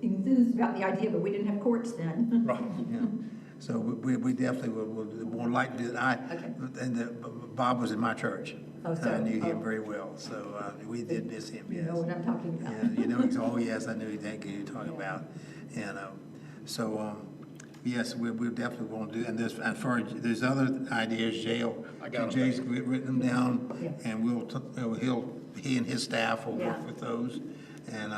D: enthused about the idea, but we didn't have courts then.
A: Right, yeah. So we definitely would more like to do that.
D: Okay.
A: Bob was in my church.
D: Oh, so-
A: I knew him
D: oh.
A: very well, so we did miss him,
D: You
A: yes.
D: know what I'm talking about.
A: Yeah, oh, yes, I knew exactly who you're talking about. And yes, we definitely want to do, and there's other ideas, Jay's written them down,
D: Yeah.
A: and he and his staff will
D: Yeah.
A: work with those. And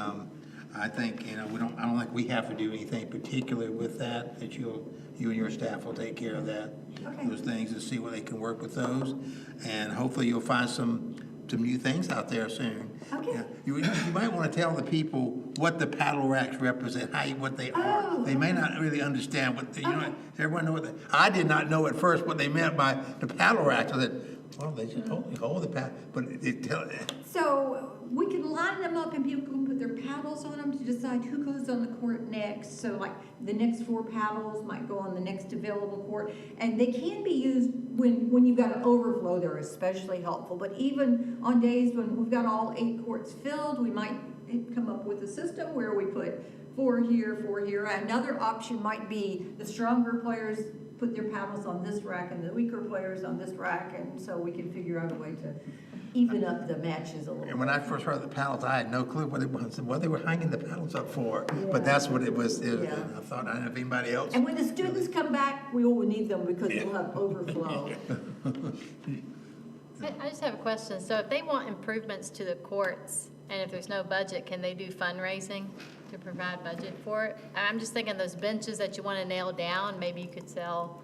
A: I think, I don't think we have to do anything particular with that you and your staff will take care of that,
D: Okay.
A: those things, and see what they can work with those. And hopefully you'll find some new things out there soon.
D: Okay.
A: Yeah. You might want to tell the people what the paddle racks represent, what they are.
D: Oh,
A: They may not really understand what,
D: Okay.
A: everyone know I did not know at first what they meant by the paddle racks. I said, well, they just hold the paddle, but
D: So we can line them up and people can put their paddles on them to decide who goes on the court next. So like the next 4 paddles might go on the next available court. And they can be used when you've got an overflow, they're especially helpful. But even on days when we've got all 8 courts filled, we might come up with a system where we put 4 here, 4 here. Another option might be the stronger players put their paddles on this rack and the weaker players on this rack, and so we can figure out a way even up the matches a little.
A: And when I first heard the paddles, I had no clue what it was, what they were hanging the paddles up for. But that's what it was.
D: Yeah.
A: I thought, I don't know if anybody else.
D: And when the students come back, we will need them because we'll have overflow.
B: I just have a question. So if they want improvements to the courts, and if there's no budget, can they do fundraising to provide budget for it? I'm just thinking those benches that you want to nail down, maybe you could sell,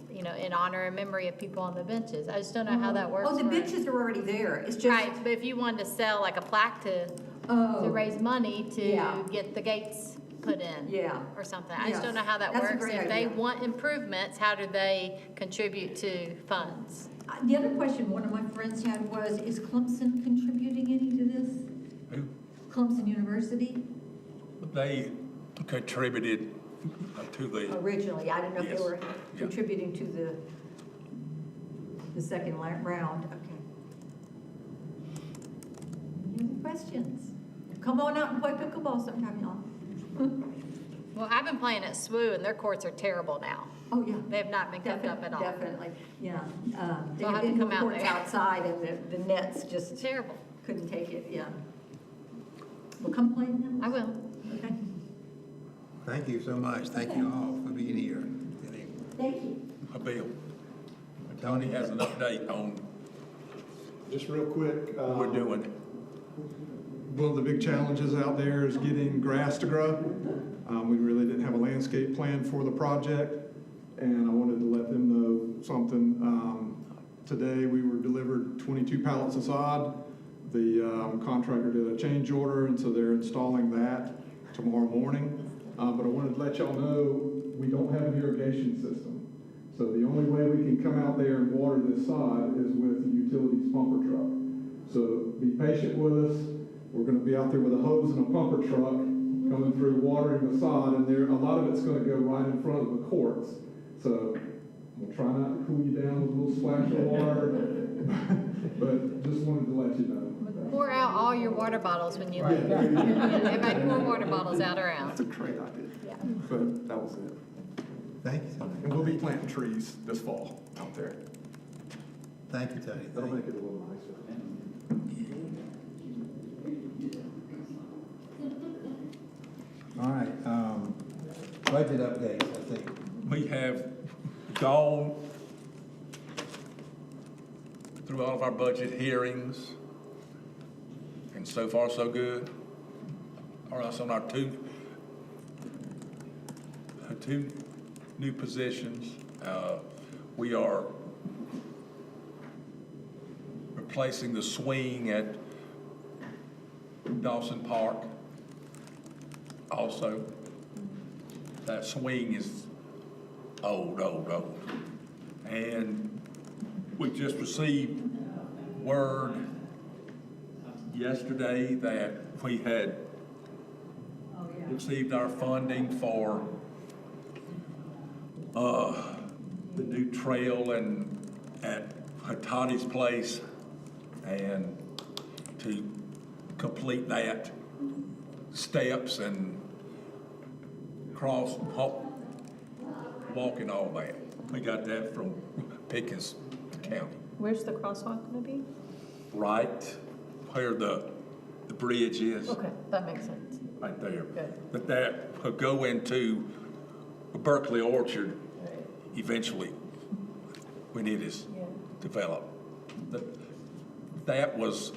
B: in honor and memory of people on the benches. I just don't know how that works.
D: Oh, the
B: for it.
D: benches are already there. It's just.
B: Right, but if you wanted to sell like a plaque to raise money to
D: Yeah.
B: get the gates put in.
D: Yeah.
B: Or something. I just
D: Yes.
B: don't know how that
D: That's a
B: works.
D: great
B: If they
D: idea.
B: want improvements, how do they contribute to funds?
D: The other question one of my friends had was, is Clemson contributing any to this?
H: Who?
D: Clemson University?
H: They contributed to the,
D: Originally, I didn't know if
H: Yes.
D: they were
H: Yeah.
D: contributing to the second round. Okay. Any other questions? Come on out and play pickleball sometime, y'all.
B: Well, I've been playing at SWU and their courts are terrible now.
D: Oh, yeah.
B: They have not been kept up at all.
D: Definitely, yeah. They
B: So I'll have
D: have
B: to
D: indoor
B: come out
D: courts
B: there.
D: outside and the nets just
B: Terrible.
D: couldn't take it, yeah. Well, come play now.
B: I will.
D: Okay.
A: Thank you so much. Thank you all for being here.
D: Thank you.
H: Bill. Tony has an update on
G: Just real quick.
H: what we're doing.
G: One of the big challenges out there is getting grass to grow. We really didn't have a landscape plan for the project, and I wanted to let them know something. Today, we were delivered 22 pallets of sod. The contractor did a change order, and so they're installing that tomorrow morning. But I wanted to let y'all know, we don't have an irrigation system. So the only way we can come out there and water this sod is with the utilities pumper truck. So be patient with us. We're gonna be out there with a hose and a pumper truck coming through watering the sod, and a lot of it's gonna go right in front of the courts. So we'll try not to cool you down with a little splash of water, but just wanted to let you know.
B: Pour out all your water bottles when you leave. Everybody pour water bottles out around.
G: That's a great idea.
B: Yeah.
G: But that was it.
A: Thank you, Tony.
G: And we'll be planting trees this fall out there.
A: Thank you, Tony.
G: That'll
A: Thank
G: make it a little nicer.
A: All right, budget updates, I think.
H: We have gone through all of our budget hearings, and so far, so good. All right, so on our two new positions, we are replacing the swing at Dawson Park. Also, that swing is old. And we just received word yesterday that we had received our funding for the new trail at Hatati's place, and to complete that, steps and walk and all that. We got that from Pickens County.
C: Where's the crosswalk gonna be?
H: Right where the bridge is,
C: Okay, that makes sense.
H: right there.
C: Good.
H: But that will go into Berkeley Orchard eventually, when it is developed. That was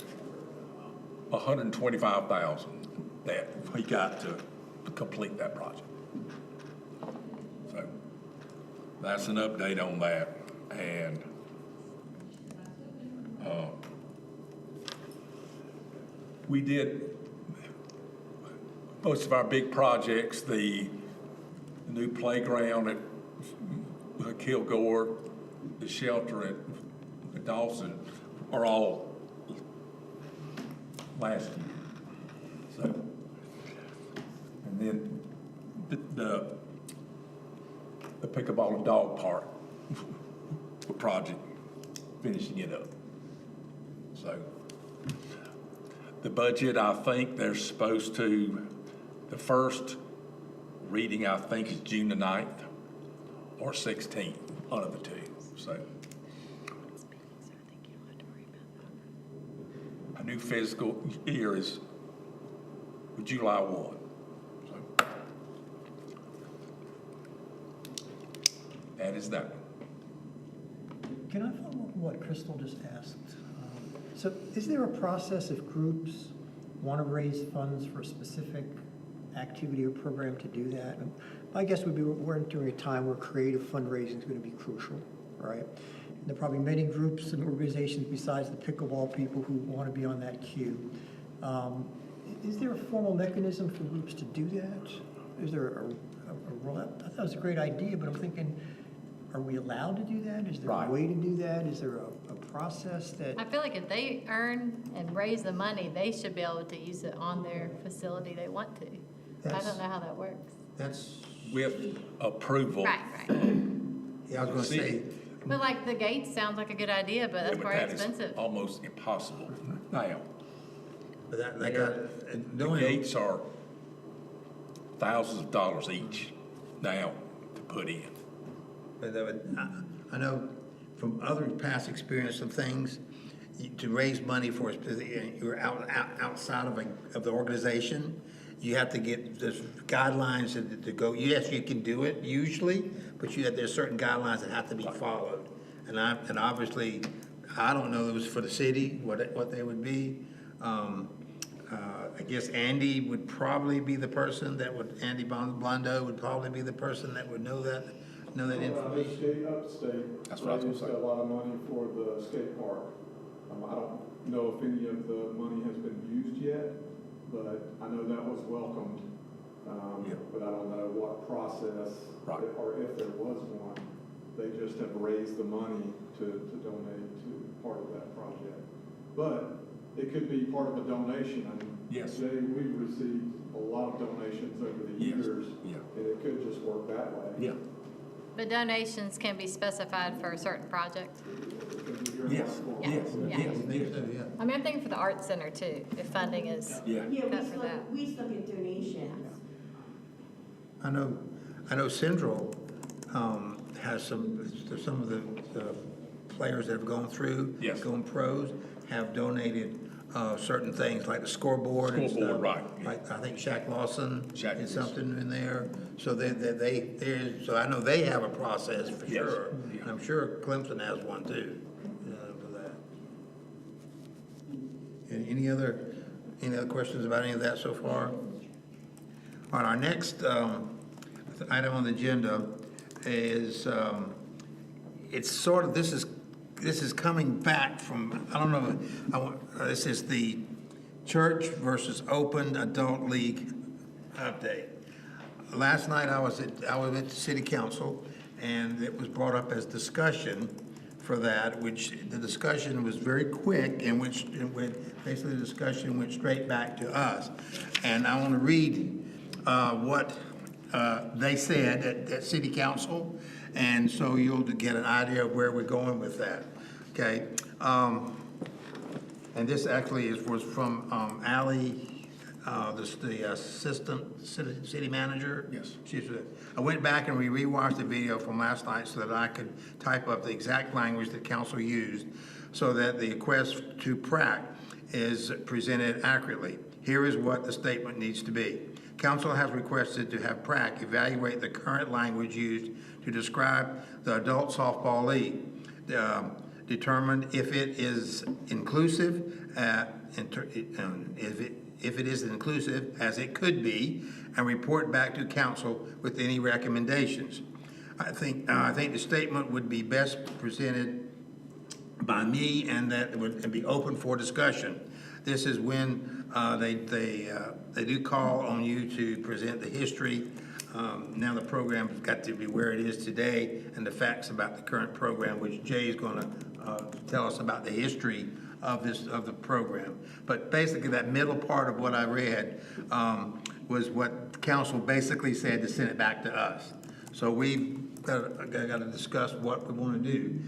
H: $125,000 that we got to complete that project. So that's an update on that. And we did most of our big projects, the new playground at Kilgore, the shelter at Dawson, are all last year. So, and then the pickleball and dog park project, finishing it up. So the budget, I think they're supposed to, the first reading, I think, is June the 9th or 16th, one of the two. So new fiscal year is July 1. So that is that one.
J: Can I follow up on what Crystal just asked? So is there a process if groups want to raise funds for a specific activity or program to do that? And my guess would be we're entering a time where creative fundraising is going to be crucial, right? And there are probably many groups and organizations besides the pickleball people who want to be on that queue. Is there a formal mechanism for groups to do that? Is there a role? I thought it was a great idea, but I'm thinking, are we allowed to do that? Is there a way to do that? Is there a process that?
B: I feel like if they earn and raise the money, they should be able to use it on their facility they want to. I don't know how that works.
A: That's,
H: With approval.
B: Right.
A: yeah, I was gonna say,
B: But like the gates sounds like a good idea, but that's
H: Yeah,
B: very
H: that is
B: expensive.
H: almost impossible now.
A: but that, like,
H: The
A: doing,
H: gates are thousands of dollars each now to put in.
A: but I know from other past experience of things, to raise money for, you're outside of the organization, you have to get, there's guidelines to go, yes, you can do it usually, but there's certain guidelines that have to be followed. And obviously, I don't know those for the city, what they would be. I guess Andy would probably be the person Andy Blondo would probably be the person that would know that information.
G: Upstate,
H: That's what I was gonna
G: raised
H: say.
G: a lot of money for the skate park. I don't know if any of the money has been used yet, but I know that was welcomed.
H: Yeah.
G: But I don't know what process,
H: Right.
G: or if there was one. They just have raised the money to donate to part of that project. But it could be part of a donation. I mean,
H: Yes.
G: Jay, we've received a lot of donations over the
H: Yes.
G: years.
H: Yeah.
G: And it could just work that way.
H: Yeah.
B: But donations can be specified for a certain project.
H: Yes.
B: Yeah.
H: Yes.
B: Yeah.
H: Yes. Yes.
A: Yeah.
B: I mean, I'm thinking for the art center too, if funding is.
H: Yeah.
I: Yeah,
B: Cut for that.
I: we still get donations.
A: I know Central has some of the players that have gone through,
H: Yes.
A: gone pros, have donated certain things like the scoreboard and stuff.
H: Scoreboard, right.
A: Like, I think Shaq Lawson
H: Shaq
A: did
H: is-
A: something in there. So so I know they have a process for
H: Yes.
A: sure.
H: Yeah.
A: And I'm sure Clemson has one too, for that. And any other questions about any of that so far? All right, our next item on the agenda is, it's sort of, this is coming back from, I don't know, this is the Church versus Open Adult League update. Last night I was at the city council, and it was brought up as discussion for that, which the discussion was very quick, and basically the discussion went straight back to us. And I want to read what they said at city council, and so you'll get an idea of where we're going with that, okay? And this actually was from Ally, the assistant city manager.
H: Yes.
A: I went back and rewatched the video from last night so that I could type up the exact language that council used so that the request to PRACT is presented accurately. Here is what the statement needs to be. Council has requested to have PRACT evaluate the current language used to describe the adult softball league. Determine if it is inclusive, if it is inclusive as it could be, and report back to council with any recommendations. I think the statement would be best presented by me, and that it would be open for discussion. This is when they do call on you to present the history. Now the program's got to be where it is today, and the facts about the current program, which Jay is going to tell us about the history of the program. But basically, that middle part of what I read was what council basically said to send it back to us. So we've got to discuss what we want to do.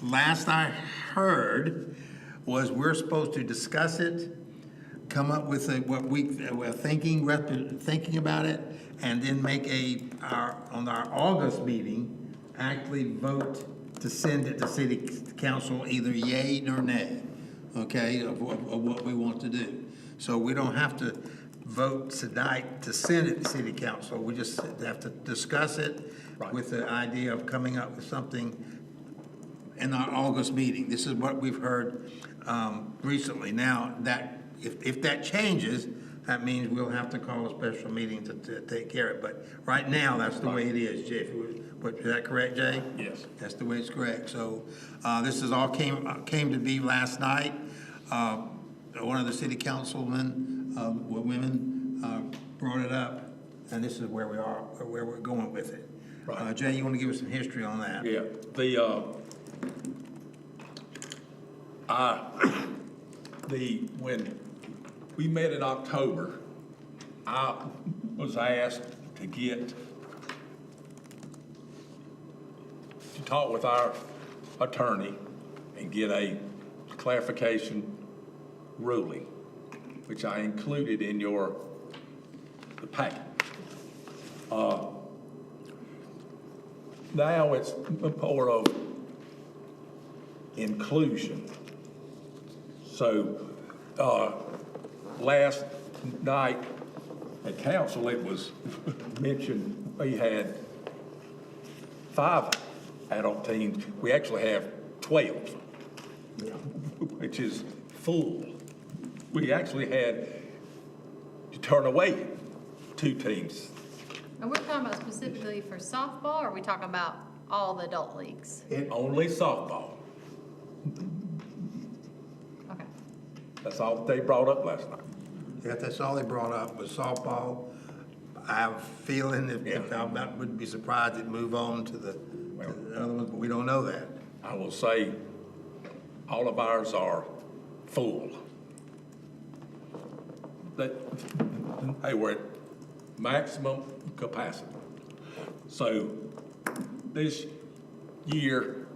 A: Last I heard was we're supposed to discuss it, come up with what we're thinking about it, and then make on our August meeting, actually vote to send it to city council, either yay or nay. okay, of what we want to do. So we don't have to vote tonight to send it to city council. We just have to discuss it with the idea of coming up with something in our August meeting. This is what we've heard recently. Now, that if that changes, that means we'll have to call a special meeting to take care of it. But right now, that's the way it is, Jay. Is that correct, Jay?
H: Yes.
A: That's the way it's correct. So this is all came to be last night. One of the city councilmen, women, brought it up, and this is where we are, where we're going with it.
H: Right.
A: Jay, you want to give us some history on that?
H: Yeah, when we met in October, I was asked to talk with our attorney and get a clarification ruling, which I included in the packet. Now it's more of inclusion. So, last night at council, it was mentioned we had 5 adult teams. We actually have 12, which is full. We actually had to turn away 2 teams.
B: And we're talking about specifically for softball, or are we talking about all the adult leagues?
H: Only softball.
B: Okay.
H: That's all they brought up last night.
A: Yeah, that's all they brought up was softball. I have a feeling if I wouldn't be surprised they'd move on to the other ones, but we don't know that.
H: I will say all of ours are full. They were at maximum capacity. So this year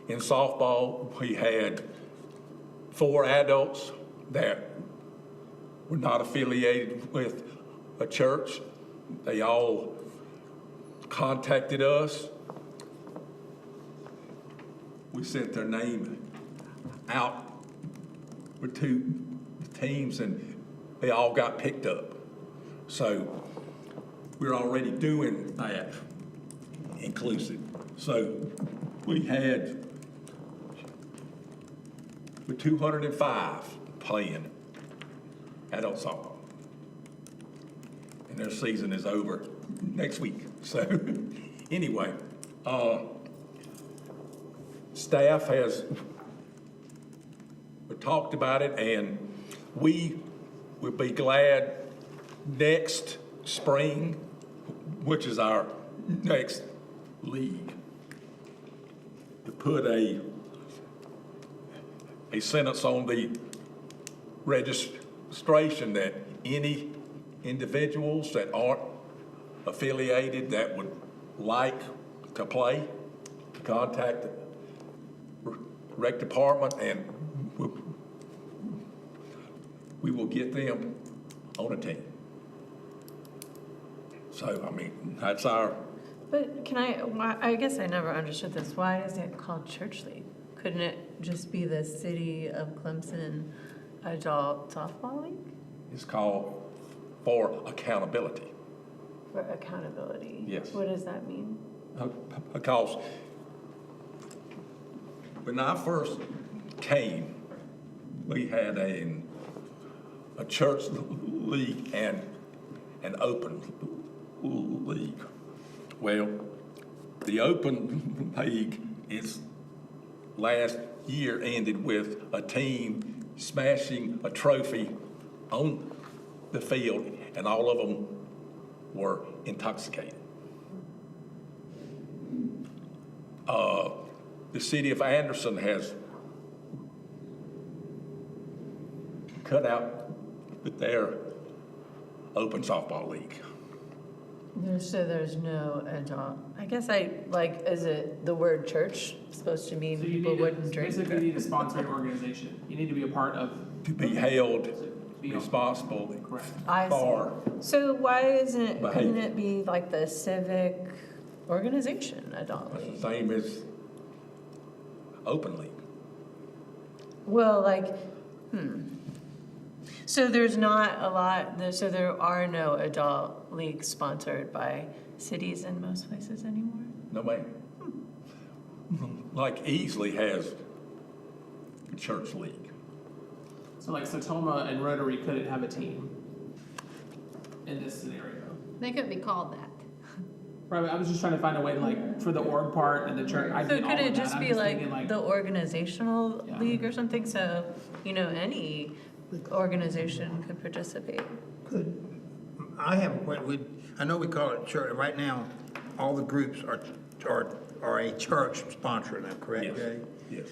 H: in softball, we had 4 adults that were not affiliated with a church. They all contacted us. We sent their name out with 2 teams, and they all got picked up. So we're already doing that inclusive. So we had 205 playing adult softball, and their season is over next week. So anyway, staff has talked about it, and we would be glad next spring, which is our next league, to put a sentence on the registration that any individuals that aren't affiliated that would like to play, to contact the rec department, and we will get them on a team. So, I mean, that's our...
C: But I guess I never understood this. Why is it called Church League? Couldn't it just be the City of Clemson Adult Softball League?
H: It's called for accountability.
C: For accountability?
H: Yes.
C: What does that mean?
H: Because when I first came, we had a church league and an open league. Well, the open league is last year ended with a team smashing a trophy on the field, and all of them were intoxicated. The city of Anderson has cut out their open softball league.
C: So there's no adult. I guess is it the word church supposed to mean
F: So you
C: people
F: need
C: wouldn't
F: to,
C: drink?
F: basically you need to sponsor an organization. You need to be a part of.
H: To be held responsible
F: Correct.
C: I
H: for
C: see. So why couldn't
H: behavior.
C: it be like the civic organization adult
H: That's
C: league?
H: the same as open league.
C: Well, So there's not a lot, so there are no adult leagues sponsored by cities in most places anymore?
H: No, ma'am. Like Easley has a church league.
F: So like Satoma and Rotary couldn't have a team in this scenario.
B: They couldn't be called that.
F: Right, I was just trying to find a way, like, for the org part and the church, I
C: So
F: did all
C: could
F: of
C: it
F: that.
C: just
F: I'm
C: be
F: thinking,
C: like the organizational
F: Yeah.
C: league or something? So, any organization could participate.
A: Good. I have, I know we call it church, right now, all the groups are a church sponsoring them, correct,
H: Yes.
A: Jay?
H: Yes.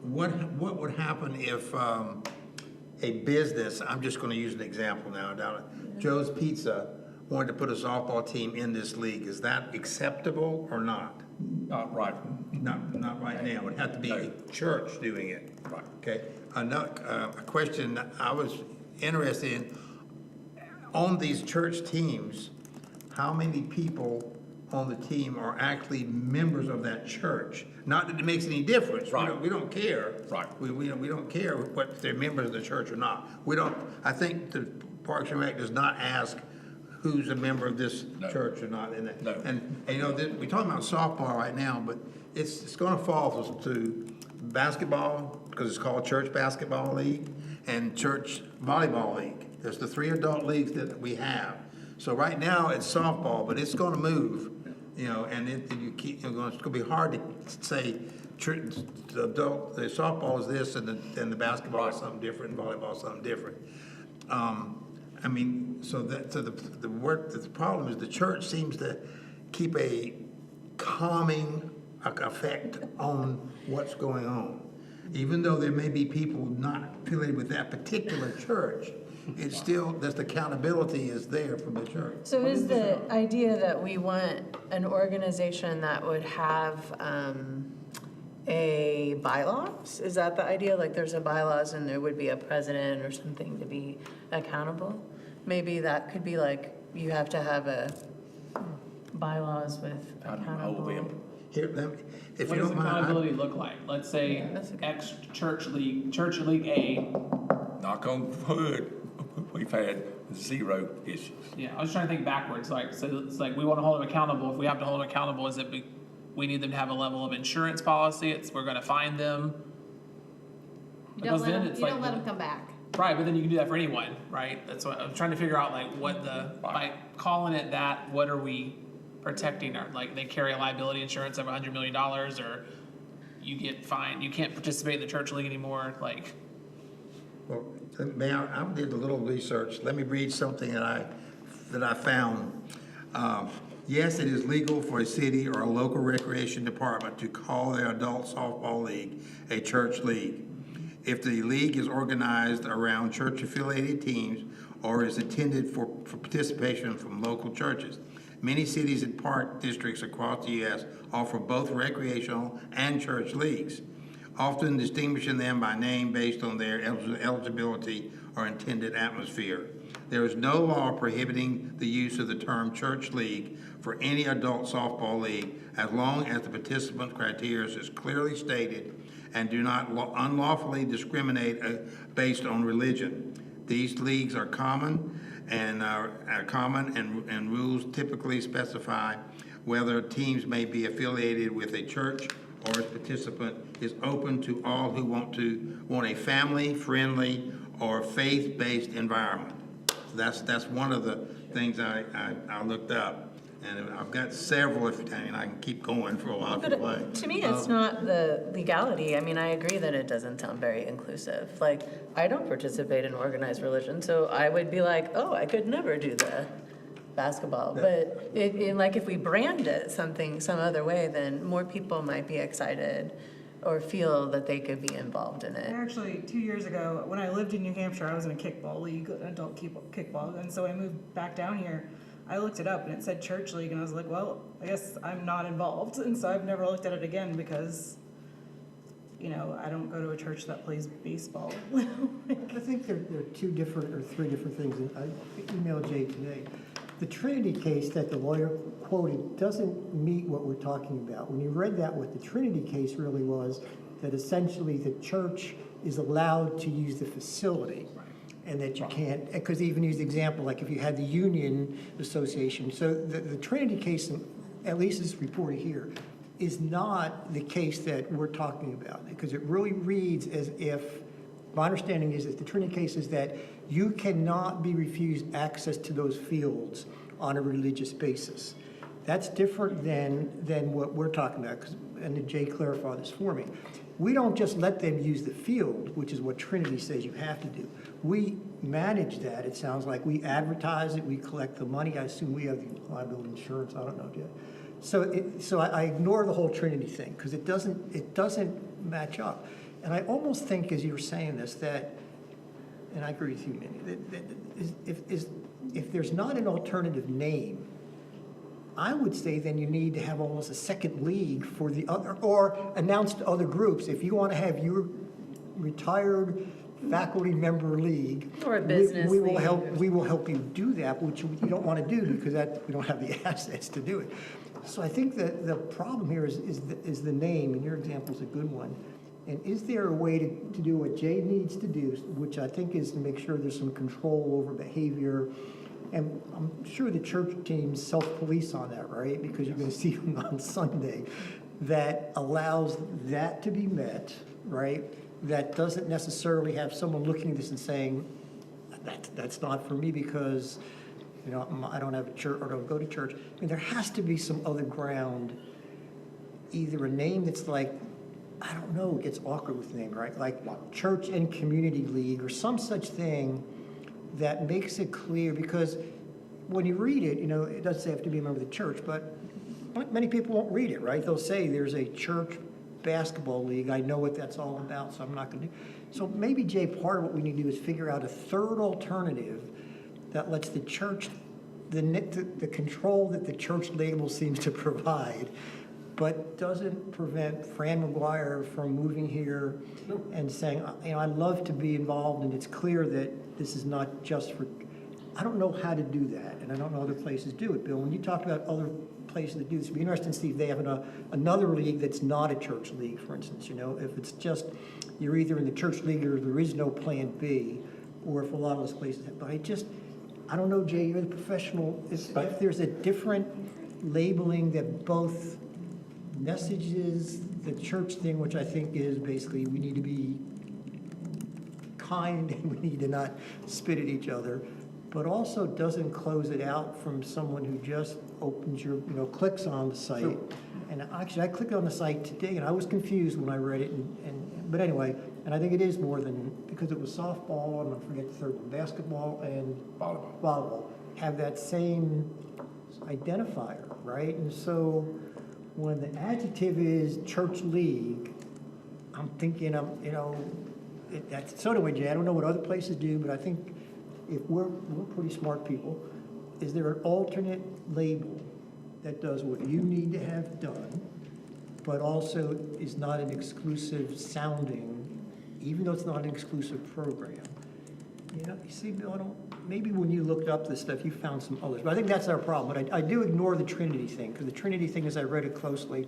A: What would happen if a business, I'm just gonna use an example now, down at Joe's Pizza, wanted to put a softball team in this league, is that acceptable or not?
H: Not right.
A: Not right now, it would have to be a church doing it.
H: Right.
A: Okay, a question I was interested in, on these church teams, how many people on the team are actually members of that church? Not that it makes any difference.
H: Right.
A: We don't care.
H: Right.
A: We don't care what they're members of the church or not. I think the Parks and Rec does not ask who's a member of this
H: No.
A: church or not. And,
H: No.
A: we're talking about softball right now, but it's gonna fall to basketball, because it's called Church Basketball League, and Church Volleyball League. There's the 3 adult leagues that we have. So right now, it's softball, but it's gonna move, and it's gonna be hard to say, the softball is this, and the basketball is something different, and volleyball is something different. The problem is the church seems to keep a calming effect on what's going on. Even though there may be people not affiliated with that particular church, it's still, the accountability is there from the church.
C: So is the idea that we want an organization that would have a bylaws? Is that the idea? Like there's a bylaws and there would be a president or something to be accountable? Maybe that could be like, you have to have a bylaws with
H: I don't know
C: accountable.
H: them.
A: Here, if
F: What
A: you
F: does
A: don't mind,
F: accountability look like? Let's say
C: Yeah, that's a good-
F: X Church League A.
H: Knock on wood, we've had 0 issues.
F: Yeah, I was trying to think backwards, so it's like we want to hold them accountable. If we have to hold them accountable, is it we need them to have a level of insurance policy? We're gonna find them.
B: You
F: Because
B: don't let
F: then
B: them,
F: it's
B: you
F: like
B: don't let
F: the-
B: them come back.
F: Right, but then you can do that for anyone, right? That's what I'm trying to figure out, like by calling it that, what are we protecting? Like they carry a liability insurance of $100 million, or you get fined, you can't participate in the church league anymore, like.
A: well, I did a little research. Let me read something that I found. Yes, it is legal for a city or a local recreation department to call their adult softball league a church league if the league is organized around church-affiliated teams or is intended for participation from local churches. Many cities and park districts across the U.S. offer both recreational and church leagues, often distinguishing them by name based on their eligibility or intended atmosphere. There is no law prohibiting the use of the term church league for any adult softball league as long as the participant criteria is clearly stated and do not unlawfully discriminate based on religion. These leagues are common and rules typically specify whether teams may be affiliated with a church or its participant is open to all who want a family-friendly or faith-based environment. That's one of the things I looked up. And I've got several, and I can keep going for a while.
C: But to me, it's not the legality. I mean, I agree that it doesn't sound very inclusive. Like, I don't participate in organized religion, so I would be like, oh, I could never do the basketball. But like if we brand it some other way, then more people might be excited or feel that they could be involved in it.
L: Actually, 2 years ago, when I lived in New Hampshire, I was in a kickball league, an adult kickball, and so I moved back down here. I looked it up and it said church league, and I was like, well, I guess I'm not involved, and so I've never looked at it again because, I don't go to a church that plays baseball.
J: I think there are 2 different or 3 different things, and I emailed Jay today. The Trinity case that the lawyer quoted doesn't meet what we're talking about. When you read that, what the Trinity case really was, that essentially the church is allowed to use the facility. And that you can't, because they even use the example, like if you had the union association. So the Trinity case, at least as reported here, is not the case that we're talking about. Because it really reads as if, my understanding is that the Trinity case is that you cannot be refused access to those fields on a religious basis. That's different than what we're talking about, and Jay clarified this for me. We don't just let them use the field, which is what Trinity says you have to do. We manage that. It sounds like we advertise it, we collect the money. I assume we have the liability insurance. I don't know, Jay. So I ignore the whole Trinity thing because it doesn't match up. And I almost think, as you were saying this, that, and I agree with you, Minnie, that if there's not an alternative name, I would say then you need to have almost a second league for the other, or announce to other groups, if you want to have your retired faculty member league.
C: Or a business
J: we will
C: league.
J: We will help you do that, which you don't want to do because we don't have the assets to do it. So I think that the problem here is the name, and your example is a good one. And is there a way to do what Jay needs to do, which I think is to make sure there's some control over behavior. And I'm sure the church teams self-police on that, right? Because you're going to see them on Sunday. That allows that to be met, right? That doesn't necessarily have someone looking at this and saying, that's not for me because, you know, I don't have a church or don't go to church. I mean, there has to be some other ground, either a name that's like, I don't know, it gets awkward with the name, right? Like Church and Community League or some such thing that makes it clear, because when you read it, you know, it doesn't have to be a member of the church, but many people won't read it, right? They'll say there's a church basketball league. I know what that's all about, so I'm not going to do. So maybe, Jay, part of what we need to do is figure out a third alternative that lets the church, the control that the church label seems to provide, but doesn't prevent Fran McGuire from moving here and saying, you know, I'd love to be involved, and it's clear that this is not just for, I don't know how to do that, and I don't know other places do it. Bill, when you talk about other places that do this, it'd be interesting to see if they have another league that's not a church league, for instance, you know, if it's just, you're either in the church league or there is no plan B, or if a lot of those places have, but I don't know, Jay, you're the professional, if there's a different labeling that both messages the church thing, which I think is basically we need to be kind and we need to not spit at each other, but also doesn't close it out from someone who just opens your, you know, clicks on the site. Sure. And actually, I clicked on the site today and I was confused when I read it. But anyway, and I think it is more than, because it was softball, and I forget the third one, basketball and volleyball have that same identifier, right? And so when the adjective is church league, I'm thinking, you know, that's so do I, Jay. I don't know what other places do, but I think if we're pretty smart people, is there an alternate label that does what you need to have done, but also is not an exclusive sounding, even though it's not an exclusive program? You know, you see, Bill, maybe when you looked up this stuff, you found some others, but I think that's our problem. But I do ignore the Trinity thing, because the Trinity thing, as I read it closely,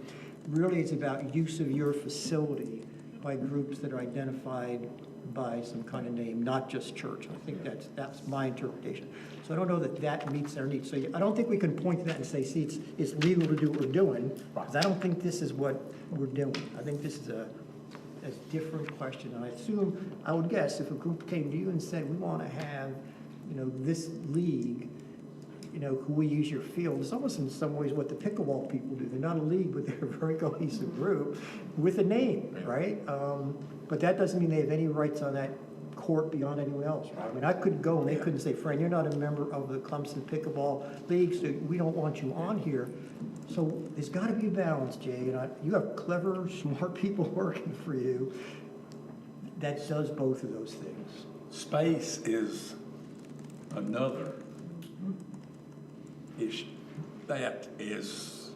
J: really is about use of your facility by groups that are identified by some kind of name, not just church. I think that's my interpretation. So I don't know that meets their needs. So I don't think we can point to that and say, see, it's legal to do what we're doing, because I don't think this is what we're doing. I think this is a different question. And I assume, I would guess, if a group came to you and said, we want to have, you know, this league, you know, could we use your field? It's almost in some ways what the pickleball people do. They're not a league, but they're a very cohesive group with a name, right? But that doesn't mean they have any rights on that court beyond anyone else, right? I mean, I couldn't go and they couldn't say, Fran, you're not a member of the Clemson Pickleball League, so we don't want you on here. So there's got to be a balance, Jay. And you have clever, smart people working for you that does both of those things.
H: Space is another issue. That is,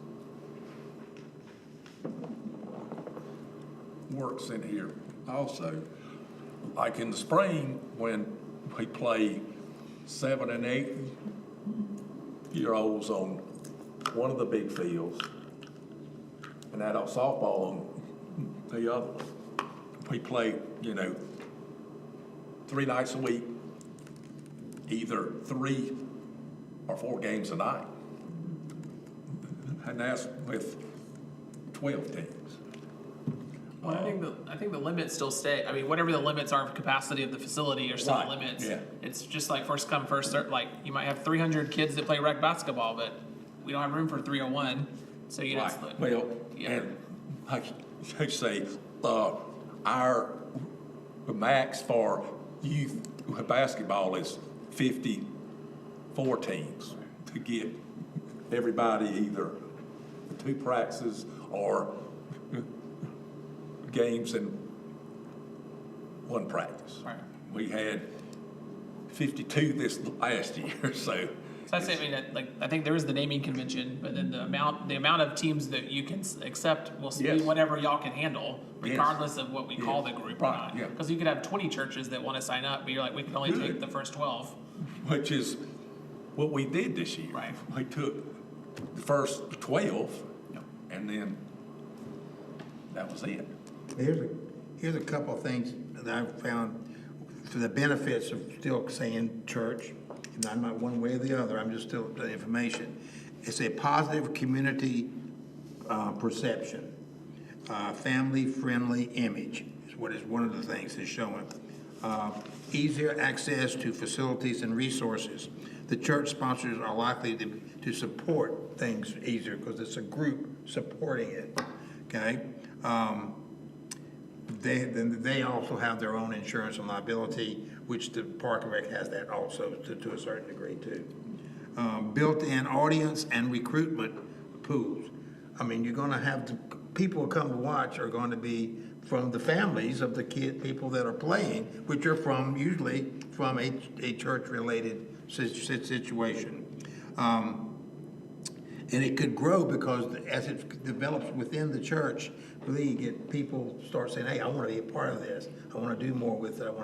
H: works in here also. Like in the spring, when we play 7 and 8 year olds on one of the big fields and adult softball on the other. We play, you know, 3 nights a week, either 3 or 4 games a night. And that's with 12 teams.
F: Well, I think the limits still stay, I mean, whatever the limits are of capacity of the facility are still
H: Right,
F: limits.
H: yeah.
F: It's just like first come, first served, like, you might have 300 kids that play rec basketball, but we don't have room for 301, so you just.
H: Right, well,
F: Yeah.
H: and like I say, our max for youth basketball is 54 teams to get everybody either 2 practices or games in 1 practice.
F: Right.
H: We had 52 this last year, so.
F: So I say, I mean, I think there is the naming convention, but then the amount of teams that you can accept will be
H: Yes.
F: whatever y'all can handle,
H: Yes.
F: regardless of what we call the
H: Yes.
F: group or
H: Right,
F: not.
H: yeah.
F: Because you could have 20 churches that want to sign up, but you're like, we can only take
H: Good.
F: the first 12.
H: Which is what we did this year.
F: Right.
H: We took the first 12,
F: Yep.
H: and then that was it.
A: Here's a couple of things that I've found for the benefits of still saying church. And I'm not one way or the other, I'm just still the information. It's a positive community perception. Family-friendly image is what is one of the things it's showing. Easier access to facilities and resources. The church sponsors are likely to support things easier because it's a group supporting it, okay? They also have their own insurance and liability, which the Park and Rec has that also to a certain degree too. Built-in audience and recruitment pools. I mean, you're gonna have the people who come to watch are going to be from the families of the people that are playing, which are usually from a church-related situation. And it could grow because as it develops within the church league, people start saying, hey, I want to be a part of this. I want to do more with it.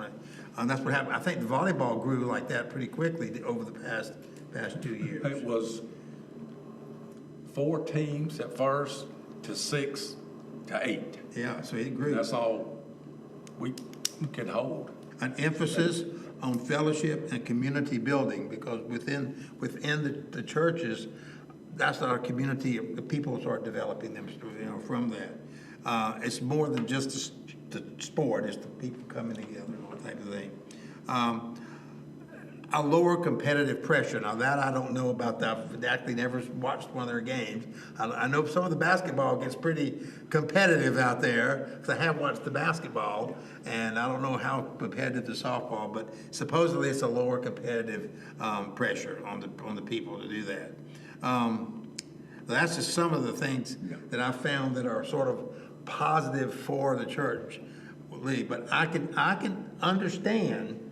A: And that's what happened. I think the volleyball grew like that pretty quickly over the past 2 years.
H: It was 4 teams at first to 6 to 8.
A: Yeah, so it grew.
H: That's all we can hold.
A: An emphasis on fellowship and community building, because within the churches, that's our community. The people start developing them, from that. It's more than just the sport; it's the people coming together and all that type of thing. A lower competitive pressure. Now that I don't know about that. I've actually never watched one of their games. I know some of the basketball gets pretty competitive out there, because I have watched the basketball, and I don't know how competitive the softball, but supposedly it's a lower competitive pressure on the people to do that. That's just some of the things that I found that are sort of positive for the church league. But I can understand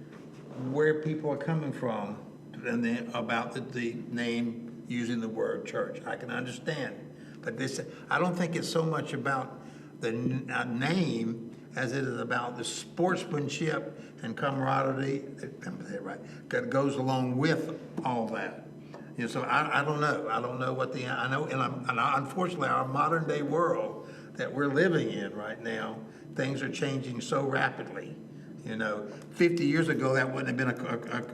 A: where people are coming from and then about the name using the word church. I can understand. But I don't think it's so much about the name as it is about the sportsmanship and camaraderie, that goes along with all that. So I don't know. I don't know what I know, and unfortunately, our modern day world that we're living in right now, things are changing so rapidly. 50 years ago, that wouldn't have been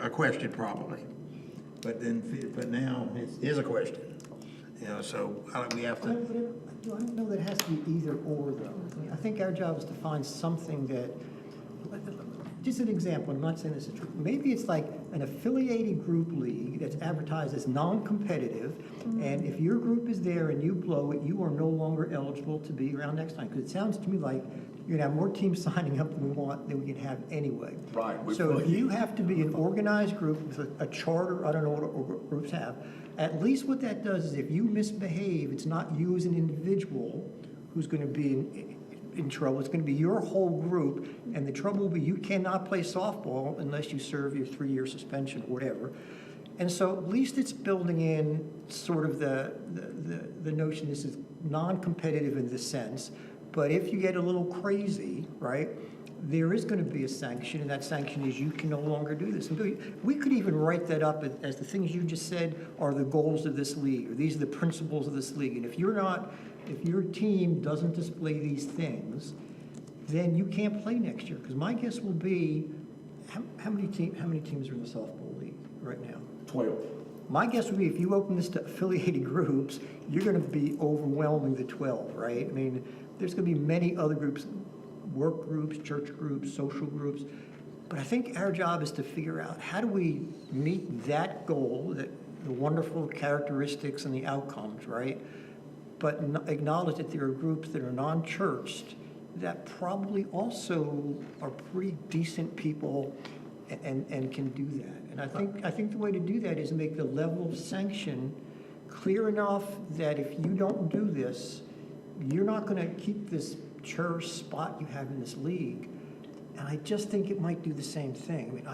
A: a question probably, but now it is a question. So we have to.
J: I don't know that it has to be either or though. I think our job is to find something that, just an example, I'm not saying this is true. Maybe it's like an affiliated group league that's advertised as non-competitive, and if your group is there and you blow it, you are no longer eligible to be around next time. Because it sounds to me like you're gonna have more teams signing up than we can have anyway.
H: Right.
J: So if you have to be an organized group with a charter, I don't know what groups have, at least what that does is if you misbehave, it's not you as an individual who's gonna be in trouble. It's going to be your whole group, and the trouble will be you cannot play softball unless you serve your 3-year suspension or whatever. And so at least it's building in sort of the notion this is non-competitive in this sense, but if you get a little crazy, right, there is going to be a sanction, and that sanction is you can no longer do this. And we could even write that up as the things you just said are the goals of this league, or these are the principles of this league. And if your team doesn't display these things, then you can't play next year. Because my guess will be how many teams are in the softball league right now?
H: 12.
J: My guess would be if you open this to affiliated groups, you're going to be overwhelming the 12, right? I mean, there's going to be many other groups, work groups, church groups, social groups. But I think our job is to figure out how do we meet that goal, that the wonderful characteristics and the outcomes, right? But acknowledge that there are groups that are non-churched that probably also are pretty decent people and can do that. And I think the way to do that is make the level of sanction clear enough that if you don't do this, you're not going to keep this cherished spot you have in this league. And I just think it might do the same thing. I mean,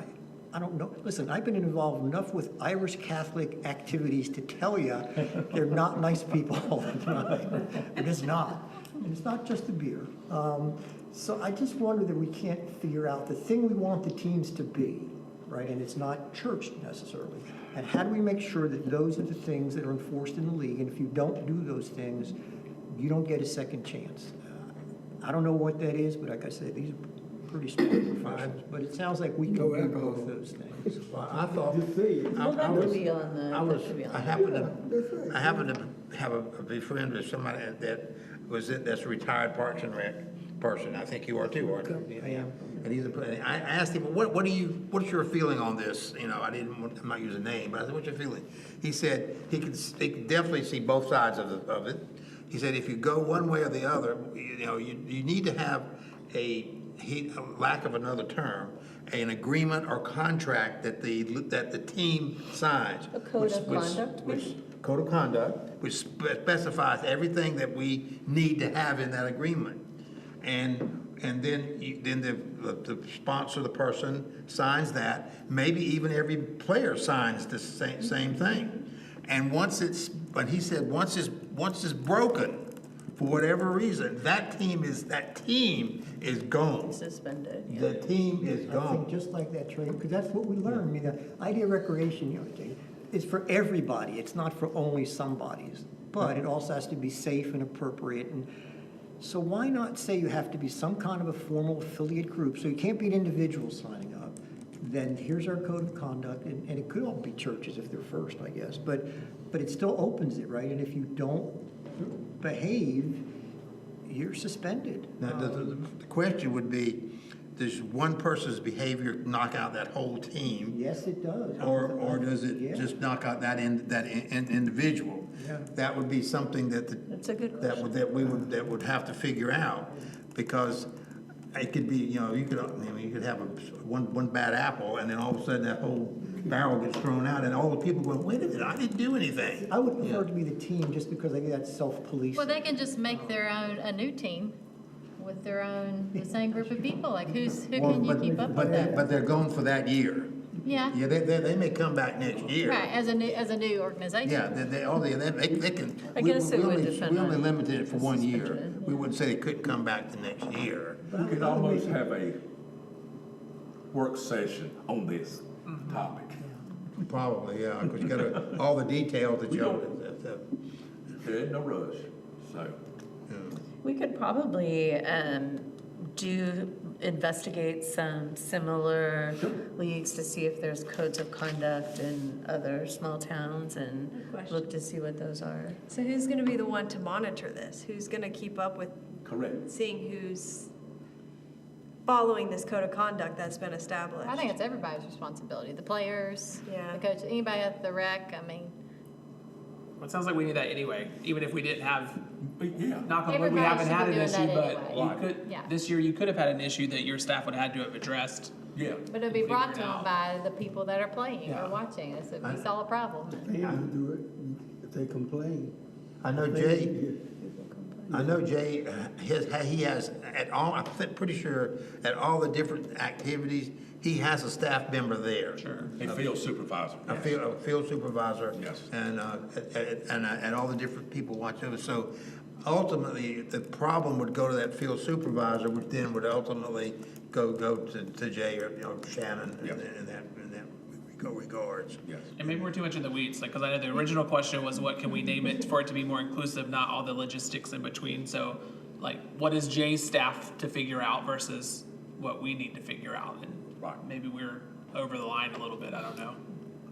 J: I don't know. Listen, I've been involved enough with Irish Catholic activities to tell you they're not nice people all the time. It is not. And it's not just the beer. So I just wonder that we can't figure out the thing we want the teams to be, right? And it's not church necessarily. And how do we make sure that those are the things that are enforced in the league? And if you don't do those things, you don't get a second chance. I don't know what that is, but like I said, these are pretty smart professionals. But it sounds like we can do both those things.
A: Well, I thought,
C: Well, that could be on the,
A: I
C: that could be on the.
A: happened to have be friends with somebody that's a retired Parks and Rec person. I think you are too, aren't you?
J: I am.
A: And I asked him, what's your feeling on this? You know, I'm not using a name, but I said, what's your feeling? He said he could definitely see both sides of it. He said if you go one way or the other, you know, you need to have a lack of another term, an agreement or contract that the team signs.
C: A code of conduct?
A: Code of conduct, which specifies everything that we need to have in that agreement. And then the sponsor, the person signs that. Maybe even every player signs the same thing. And once it's broken, for whatever reason, that team is gone.
C: Suspended, yeah.
A: The team is
J: I think
A: gone.
J: just like that, Trey, because that's what we learn. I mean, the idea of recreation, you know, Jay, is for everybody. It's not for only some bodies. But it also has to be safe and appropriate. And so why not say you have to be some kind of a formal affiliate group? So you can't be an individual signing up. Then here's our code of conduct. And it could all be churches if they're first, I guess. But it still opens it, right? And if you don't behave, you're suspended.
A: Now, the question would be, does one person's behavior knock out that whole team?
J: Yes, it does.
A: Or does it
J: Yeah.
A: just knock out that individual?
J: Yeah.
A: That would be something that
C: That's a good question.
A: that would have to figure out, because it could be, you know, you could have one bad apple, and then all of a sudden that whole barrel gets thrown out, and all the people go, wait a minute, I didn't do anything.
J: I would prefer to be the team just because I think that's self-policing.
B: Well, they can just make a new team with the same group of people. Like who can you keep up with that?
A: But they're gone for that year.
B: Yeah.
A: Yeah, they may come back next year.
B: Right, as a new organization.
A: Yeah, they can.
C: I guess it would
A: we
C: depend
A: only
C: on
A: limited it for 1 year.
C: suspension,
A: We wouldn't say they couldn't come back the next year.
H: We could almost have a work session on this topic.
A: Probably, yeah, because you got all the details that
H: We
A: you.
H: There ain't no rush, so.
C: We could probably investigate some similar leagues to see if there's codes of conduct in other small towns and
M: Good question.
C: look to see what those are.
M: So who's gonna be the one to monitor this? Who's gonna keep up with
H: Correct.
M: seeing who's following this code of conduct that's been established?
B: I think it's everybody's responsibility, the players,
M: Yeah.
B: the coach, anybody at the rec, I mean,
F: Well, it sounds like we need that anyway, even if we didn't have,
H: Yeah.
F: knock on wood, we
B: Everybody
F: haven't
B: should
F: had
B: be
F: an
B: doing
F: issue,
B: that
F: but
B: anyway.
F: you could,
B: Yeah.
F: this year, you could have had an issue that your staff would have had to have addressed.
H: Yeah.
B: but it'll be brought to
F: Figure it
B: them
F: out.
B: by the people that are playing
F: Yeah.
B: or watching us if we saw a problem.
N: They can do it if they complain.
A: I know Jay, he has at all, I'm pretty sure at all the different activities, he has a staff member there.
F: Sure.
H: A field supervisor.
A: A field supervisor.
H: Yes.
A: And all the different people watch over. So ultimately, the problem would go to that field supervisor, which then would ultimately go to Jay or, you know, Shannon
H: Yes.
A: in that regards.
H: Yes.
F: And maybe we're too much in the weeds, like, cause I know the original question was what can we name it for it to be more inclusive, not all the logistics in between, so, like, what is Jay's staff to figure out versus what we need to figure out, and
H: Right.
F: maybe we're over the line a little bit, I don't know.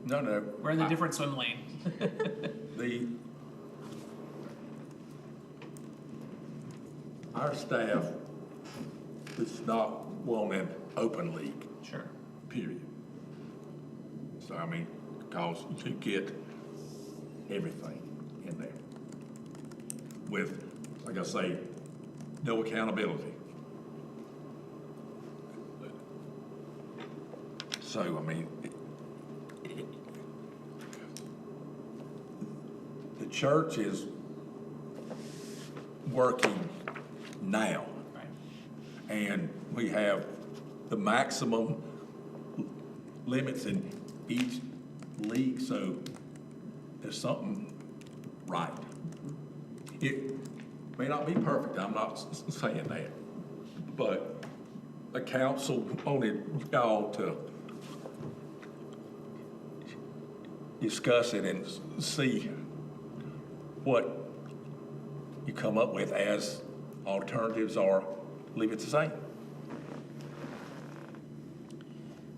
H: No.
F: We're in a different swim lane.
H: Our staff is not wanting open league,
F: Sure.
H: period. So, I mean, because you get everything in there with, like I say, no accountability. So, I mean, the church is working now.
F: Right.
H: And we have the maximum limits in each league, so there's something right. It may not be perfect, I'm not saying that, but the council wanted y'all to discuss it and see what you come up with as alternatives, or leave it the same.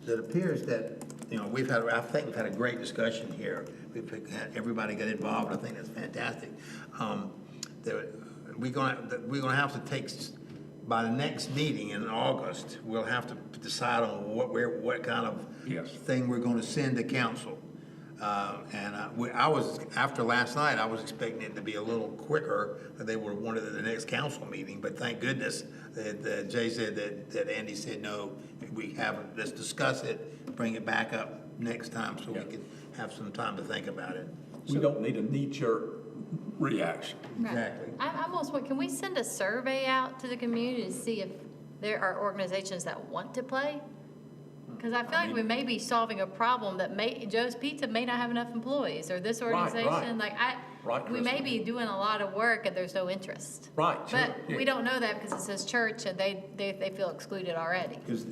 A: It appears that, I think we've had a great discussion here. We've had, everybody got involved, I think that's fantastic. We're gonna have to take, by the next meeting in August, we'll have to decide on what kind of thing we're gonna send to council. After last night, I was expecting it to be a little quicker, that they would have wanted it at the next council meeting, but thank goodness that Jay said that Andy said, no, let's discuss it, bring it back up next time so we can have some time to think about it.
H: We don't need a knee-jerk reaction.
A: Exactly.
B: I'm almost, can we send a survey out to the community to see if there are organizations that want to play? Because I feel like we may be solving a problem that Joe's Pizza may not have enough employees, or this organization, we may be doing a lot of work and there's no interest.
H: Right.
B: But we don't know that because it says church and they feel excluded already.
A: Because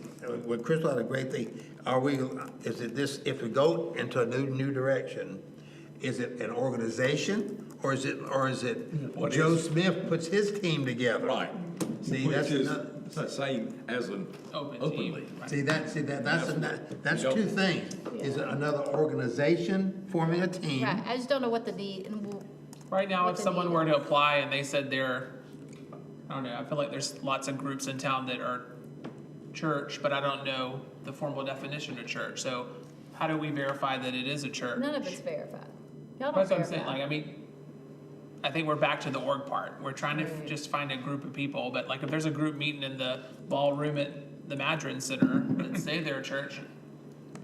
A: what Crystal had a great thing, if we go into a new direction, is it an organization or is it Joe Smith puts his team together?
H: Right.
A: See,
H: Which is the same as an
F: Open
H: open
F: team.
H: league.
A: See, that's two things. Is it another organization forming a team?
B: Right, I just don't know what the need.
F: Right now,
B: what
F: if
B: the
F: someone
B: need
F: were
B: is.
F: to apply and they said I don't know, I feel like there's lots of groups in town that are church, but I don't know the formal definition of church. So how do we verify that it is a church?
B: None of it's verified. Y'all don't
F: That's what I'm saying,
B: verify.
F: I think we're back to the org part. We're trying to just find a group of people, but like if there's a group meeting in the ballroom at the Madron Center that say they're a church,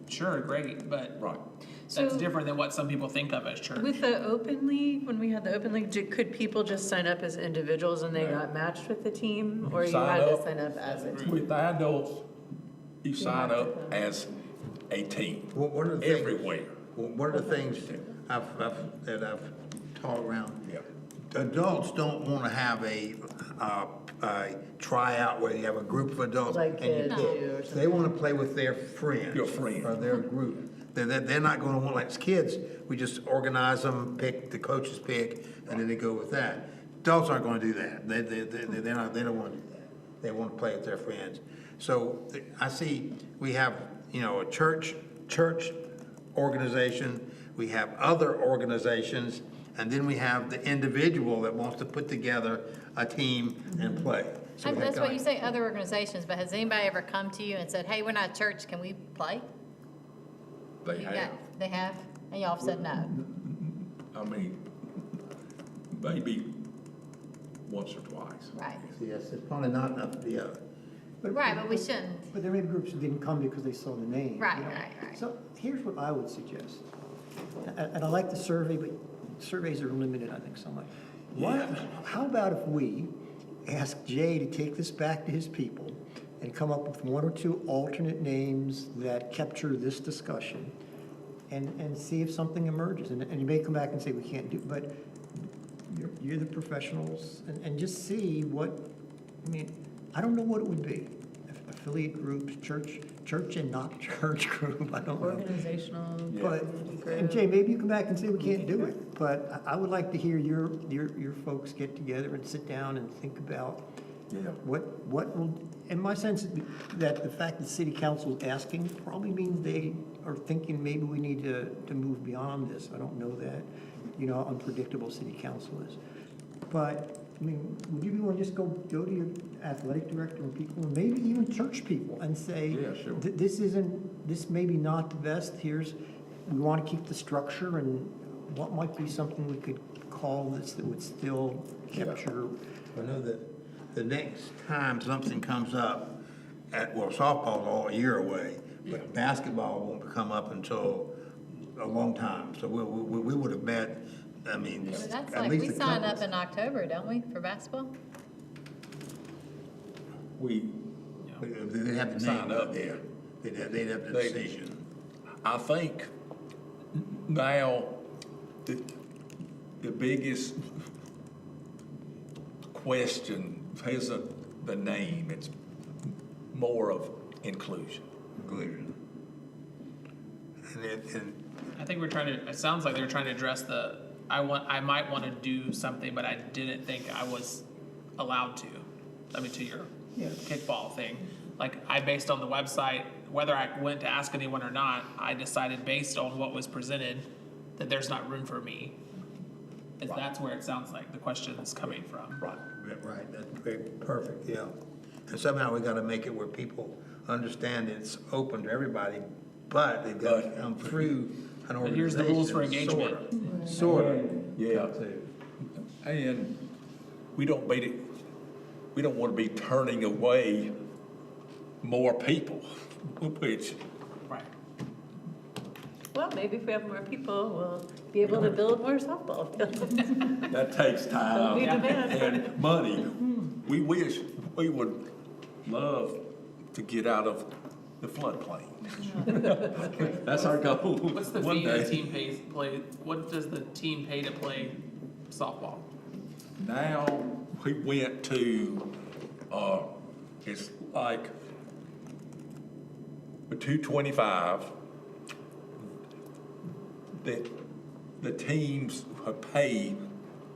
F: sure, great, but that's
C: So-
F: different than what some people think of as church.
C: With the open league, when we had the open league, could people just sign up as individuals and they got matched with the team? Or you
H: Sign
C: had to
H: up
C: sign up as a team?
H: With the adults, you sign up as a team.
A: Well, one of the things-
H: everywhere.
A: One of the things that I've taught around, adults don't want to have a tryout where you have a group of adults.
C: Like
A: and you
C: kids
A: pick.
C: do or
A: They want to play with their friends.
H: Your friend.
A: Or their group. They're not going to want, like kids, we just organize them, pick, the coaches pick, and then they go with that. Adults aren't going to do that. They don't want to do that. They want to play with their friends. So I see, we have, a church organization, we have other organizations, and then we have the individual that wants to put together a team and play. So we have
B: That's what
A: guys-
B: you say, other organizations, but has anybody ever come to you and said, hey, we're not a church, can we play?
H: They have.
B: They have, and y'all have said no.
H: I mean, maybe once or twice.
B: Right,
A: Yes, it's probably not enough,
B: right, but we shouldn't.
J: But there may be groups that didn't come because they saw the name.
B: Right,
J: you know?
B: right.
J: So here's what I would suggest. And I like the survey, but surveys are limited, I think, so much. How about if we ask Jay to take this back to his people and come up with one or two alternate names that capture this discussion and see if something emerges. And you may come back and say, we can't do, but you're the professionals and just see what, I don't know what it would be. Affiliate groups, church and not church group, I don't know.
C: Organizational.
J: But, and Jay, maybe you come back and say we can't do it, but I would like to hear your folks get together and sit down and think about,
H: Yeah.
J: What will, in my sense, that the fact that city council is asking probably means they are thinking maybe we need to move beyond this. I don't know that, you know, how unpredictable city council is. But, I mean, would you be willing to just go to your athletic director and people, and maybe even church people, and say,
H: Yeah, sure.
J: this may be not the best, we want to keep the structure, and what might be something we could call this that would still capture.
A: I know that the next time something comes up softball's all year away, but basketball won't come up until a long time. So we would have met, I mean,
B: But that's
A: at
B: like,
A: least
B: we
A: a
B: sign
A: couple.
B: up in October, don't we, for basketball?
A: They'd have the
H: Sign
A: name
H: up.
A: up there. They'd have the
H: They-
A: decision.
H: I think now the biggest question isn't the name, it's more of inclusion.
A: Inclusion. And
F: I think it sounds like they're trying to address I might want to do something, but I didn't think I was allowed to. I mean, to your kickball thing. Like, I based on the website, whether I went to ask anyone or not, I decided based on what was presented that there's not room for me. And that's where it sounds like the question is coming from.
H: Right.
A: Right, that's great, perfect, yeah. And somehow we gotta make it where people understand it's open to everybody, but they've got to come through an
F: And
A: organization.
F: here's the rules for engagement.
A: Sort of.
H: Yeah. And we don't want to be turning away more people, which,
F: Right.
C: Well, maybe if we have more people, we'll be able to build more softball fields.
H: that takes time
C: We demand.
H: and money. We would love to get out of the floodplain. That's our goal.
F: What's the
H: one
F: fee the
H: day.
F: team what does the team pay to play softball?
H: Now, we went to, it's like $225. The teams pay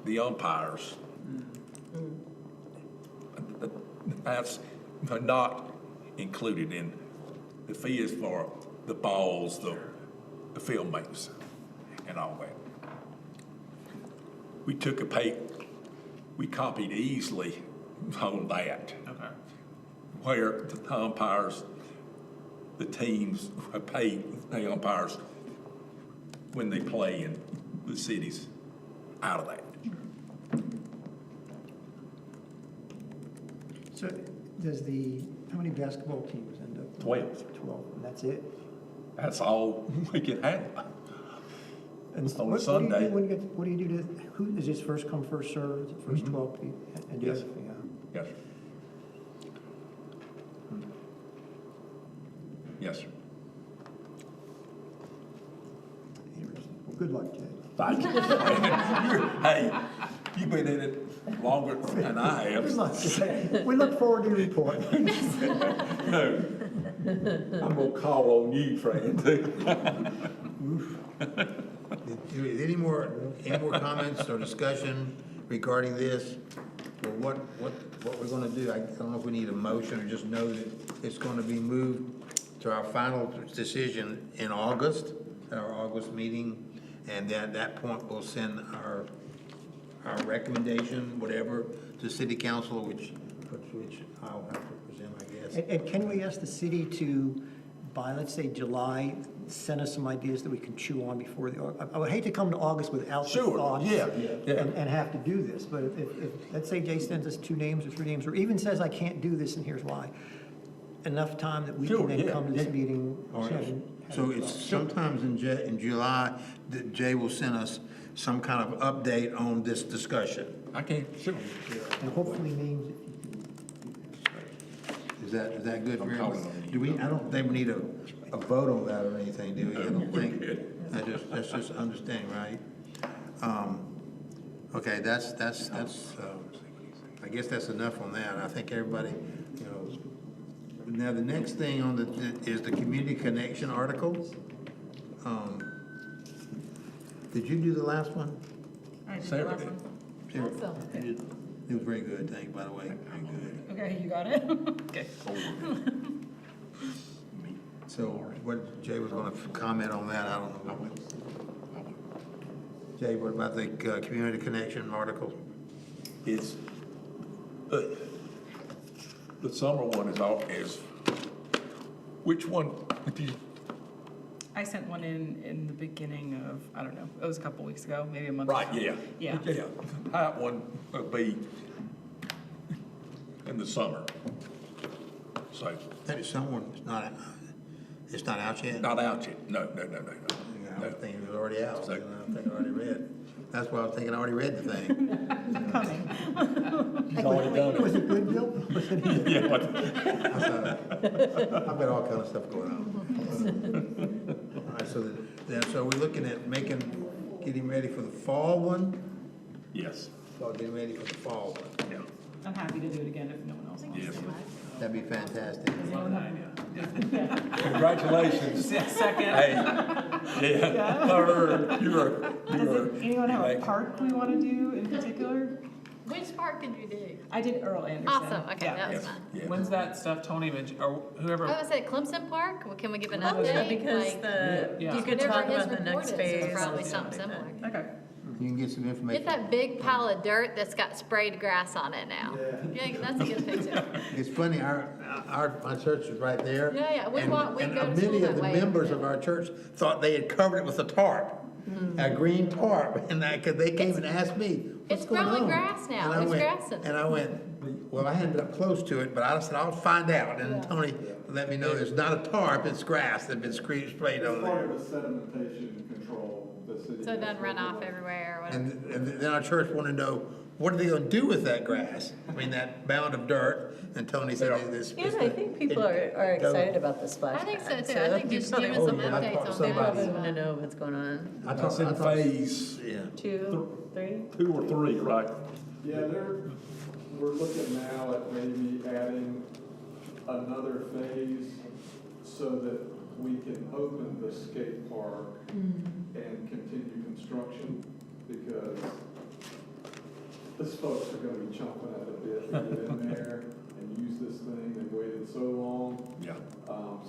H: the umpires. That's not included in the fee is for the balls, the field makers, and all that. We copied easily on that,
F: Okay.
H: where the umpires, the teams pay the umpires when they play in the cities out of that.
J: So how many basketball teams end up?
H: 12.
J: 12, and that's it?
H: That's all we can have.
J: And
H: On
J: what
H: Sunday.
J: What do you do who, is this first come, first served, is it first 12 people? And
H: Yes.
J: everything,
H: Yes, sir. Yes, sir.
J: Interesting. Well, good luck, Jay.
H: Thank you. Hey, you've been in it longer than I have.
J: Good luck, Jay. We look forward to your report.
H: No. I'm gonna call on you, Fran, too.
A: Any more comments or discussion regarding this? Or what we're gonna do? I don't know if we need a motion or just know that it's gonna be moved to our final decision in August, at our August meeting. And then at that point, we'll send our recommendation, whatever, to city council, which I'll have to present, I guess.
J: And can we ask the city to, by, let's say, July, send us some ideas that we can chew on before I would hate to come to August without the
H: Sure,
J: thoughts.
H: yeah.
J: And have to do this, but if, let's say Jay sends us 2 names or 3 names, or even says, I can't do this and here's why, enough time that we
H: Sure,
J: can then
H: yeah,
J: come to this
H: yeah.
J: meeting.
A: All right.
J: and have
A: So
J: a
A: it's
J: thought.
A: sometimes in July that Jay will send us some kind of update on this discussion.
H: Okay, sure.
J: And hopefully names,
A: Is that good for
H: I'm
A: everyone?
H: calling on you.
A: Do we, I don't think we need a vote on that or anything, do we? I don't
H: we're
A: think.
H: good.
A: That's just understanding, right? Okay, that's, I guess that's enough on that. I think everybody, you know. Now, the next thing is the community connection article. Did you do the last one?
L: I did the
H: Sarah
L: last
H: did.
L: one.
A: Sarah,
B: Awesome.
A: you did. It was very good, thank you, by the way, very good.
L: Okay, you got it? Okay.
A: So what, Jay was gonna comment on that, I don't know. Jay, what about the community connection article?
H: It's, the summer one is, which one did you,
L: I sent one in the beginning of, I don't know, it was a couple weeks ago, maybe a month
H: right,
L: ago.
H: yeah.
L: Yeah.
H: That one would be in the summer. So,
A: That is someone, it's not out yet?
H: not out yet, no.
A: Yeah, I was thinking it was already out,
H: So-
A: and I think I already read. That's why I was thinking I already read the thing.
H: He's already done it.
J: Was it good, Bill?
H: Yeah, but
A: I've got all kind of stuff going on. All right, so we're looking at getting ready for the fall one?
H: yes,
A: So getting ready for the fall one.
H: yeah,
L: I'm happy to do it again if no one else wants
H: yes.
L: to do it.
A: That'd be fantastic.
H: Congratulations.
F: Second.
H: Hey, yeah, third, you're
L: Does anyone have a park we want to do in particular?
B: Which part did you do?
L: I did Earl Anderson.
B: Awesome, okay,
L: Yeah.
B: that was
H: yes,
B: fun.
H: yeah.
F: When's that stuff Tony mentioned, or whoever?
B: I was at Clemson Park, well, can we give an
C: Oh, yeah,
B: update?
C: because
B: Like,
F: Yeah.
C: you could
B: whatever
C: talk
B: his
C: about the next
B: report is,
C: phase.
B: it's probably
C: of
B: something
C: something.
B: similar.
L: Okay.
A: You can get some information.
B: Get that big pile of dirt that's got sprayed grass on it now. Yeah, that's a good picture.
A: It's funny, my church is right there.
B: Yeah, yeah, we
A: and-
B: go to
A: and
B: school
A: many
B: that
A: of the
B: way.
A: members of our church thought they had covered it with a tarp, a green tarp, and cause they came and asked me, what's
B: It's
A: going on?
B: growing grass now.
A: And I
B: There's
A: went-
B: grass in it.
A: And I went, well, I hadn't been up close to it, but I said, I'll find out. And Tony let me know there's not a tarp, it's grass that's been sprayed on
G: It's part
A: there.
G: of the sedimentation control the city.
B: So it doesn't
G: has
B: run off
G: regulated.
B: everywhere or whatever.
A: And then our church wanted to know, what are they gonna do with that grass? I mean, that mound of dirt, and Tony said this.
C: Yeah, I think people are excited about the splash
B: I think so
C: pad,
B: too. I think
C: you
B: just
C: probably
B: giving some
C: want
A: I
B: updates
A: talked
B: on
A: to
B: that.
A: somebody-
B: is
C: them to
B: fun.
C: know what's going on.
H: That's in phase
A: Yeah.
C: 2, 3?
H: 2 or 3, right?
G: Yeah, we're looking now at maybe adding another phase so that we can open the skate park and continue construction, because these folks are gonna be chomping at the bit to get in there and use this thing. They've waited so long.
H: Yeah.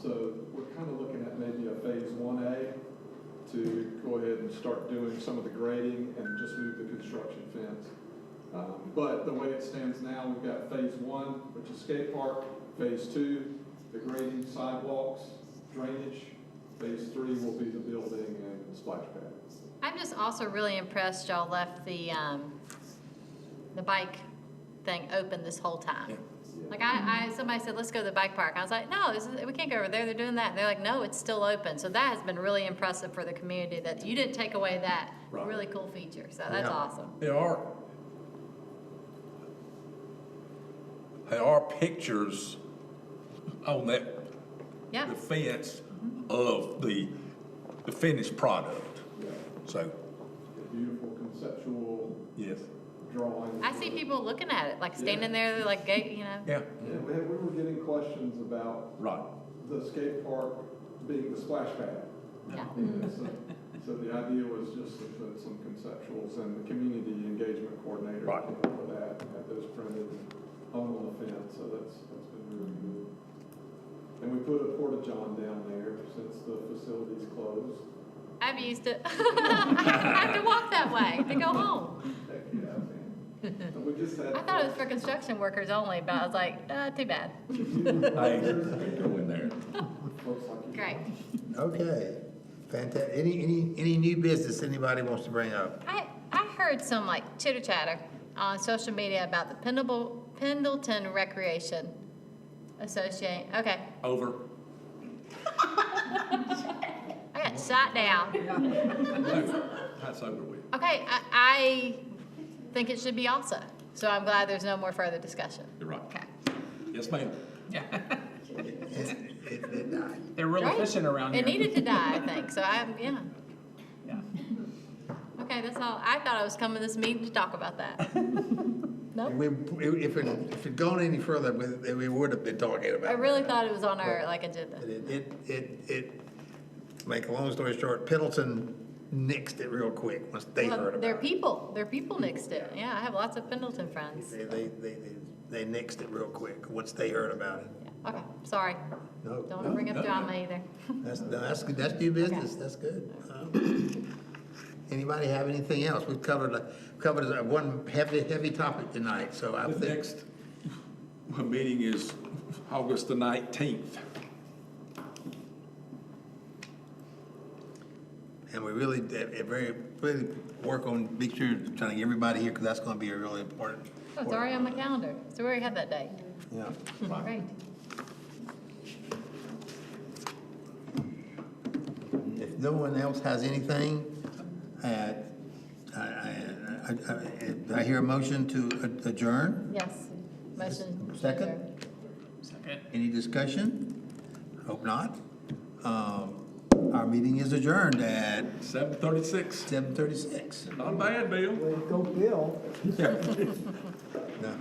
G: So we're kind of looking at maybe a phase 1A to go ahead and start doing some of the grading and just move the construction fence. But the way it stands now, we've got phase 1, which is skate park, phase 2, the grading, sidewalks, drainage, phase 3 will be the building and splash pad.
B: I'm just also really impressed y'all left the bike thing open this whole time. Like somebody said, let's go to the bike park. I was like, no, we can't go over there. They're doing that. And they're like, no, it's still open. So that has been really impressive for the community that you didn't take away that
H: Right.
B: really cool feature. So that's
A: Yeah.
B: awesome.
H: There are pictures on that,
B: Yeah.
H: the fence of the finished product. So,
G: A beautiful conceptual
H: yes.
G: drawing.
B: I see people looking at it, like standing there, like,
H: Yeah,
G: Yeah, we were getting questions about
H: right.
G: the skate park being the splash pad.
B: Yeah.
G: So the idea was just to put some conceptuals, and the community engagement coordinator
H: Right.
G: came up with that, and had those printed and hung on the fence, so that's been really good. And we put a porta john down there since the facility's closed.
B: I've used it. I have to walk that way to go home.
G: Heck, yeah, man. And we just had.
B: I thought it was for construction workers only, but I was like, too bad.
H: Hey, go in there.
G: Folks like you.
B: Great.
A: Okay, fantastic. Any new business anybody wants to bring up?
B: I heard some like chitter chatter on social media about the Pendleton Recreation Association. Okay,
H: Over.
B: I got shot down.
H: No, that's over with.
B: Okay, I think it should be also. So I'm glad there's no more further discussion.
H: You're right.
B: Okay.
H: Yes, ma'am.
F: Yeah.
A: It died.
F: They're real
B: Right.
F: efficient around here.
B: It needed to die, I think. So yeah.
F: Yeah.
B: Okay, that's all. I thought I was coming to this meeting to talk about that. No?
A: If it gone any further, we would have been talking about it.
B: I really thought it was on our like agenda.
A: Make a long story short, Pendleton nixed it real quick once they
B: Well,
A: heard about
B: Their
A: it.
B: people nixed it. Yeah, I have lots of Pendleton friends.
A: They they nixed it real quick, once they heard about it.
B: Okay, sorry.
A: No,
B: Don't want to bring up drama either.
A: That's good, that's new business, that's good. Anybody have anything else? We've covered one heavy topic tonight, so I
H: The
A: think.
H: next meeting is August the 19th.
A: And we really, really work on, make sure, trying to get everybody here, because that's gonna be a really important.
B: Oh, it's already on my calendar, so we already have that day.
A: Yeah.
B: Great.
A: If no one else has anything, I hear a motion to adjourn.
B: Yes, motion.
A: Second?
F: Second.
A: Any discussion? Hope not. Our meeting is adjourned at
H: 7:36.
A: 7:36.
H: Not bad, Bill.
N: Way to go, Bill.
A: No.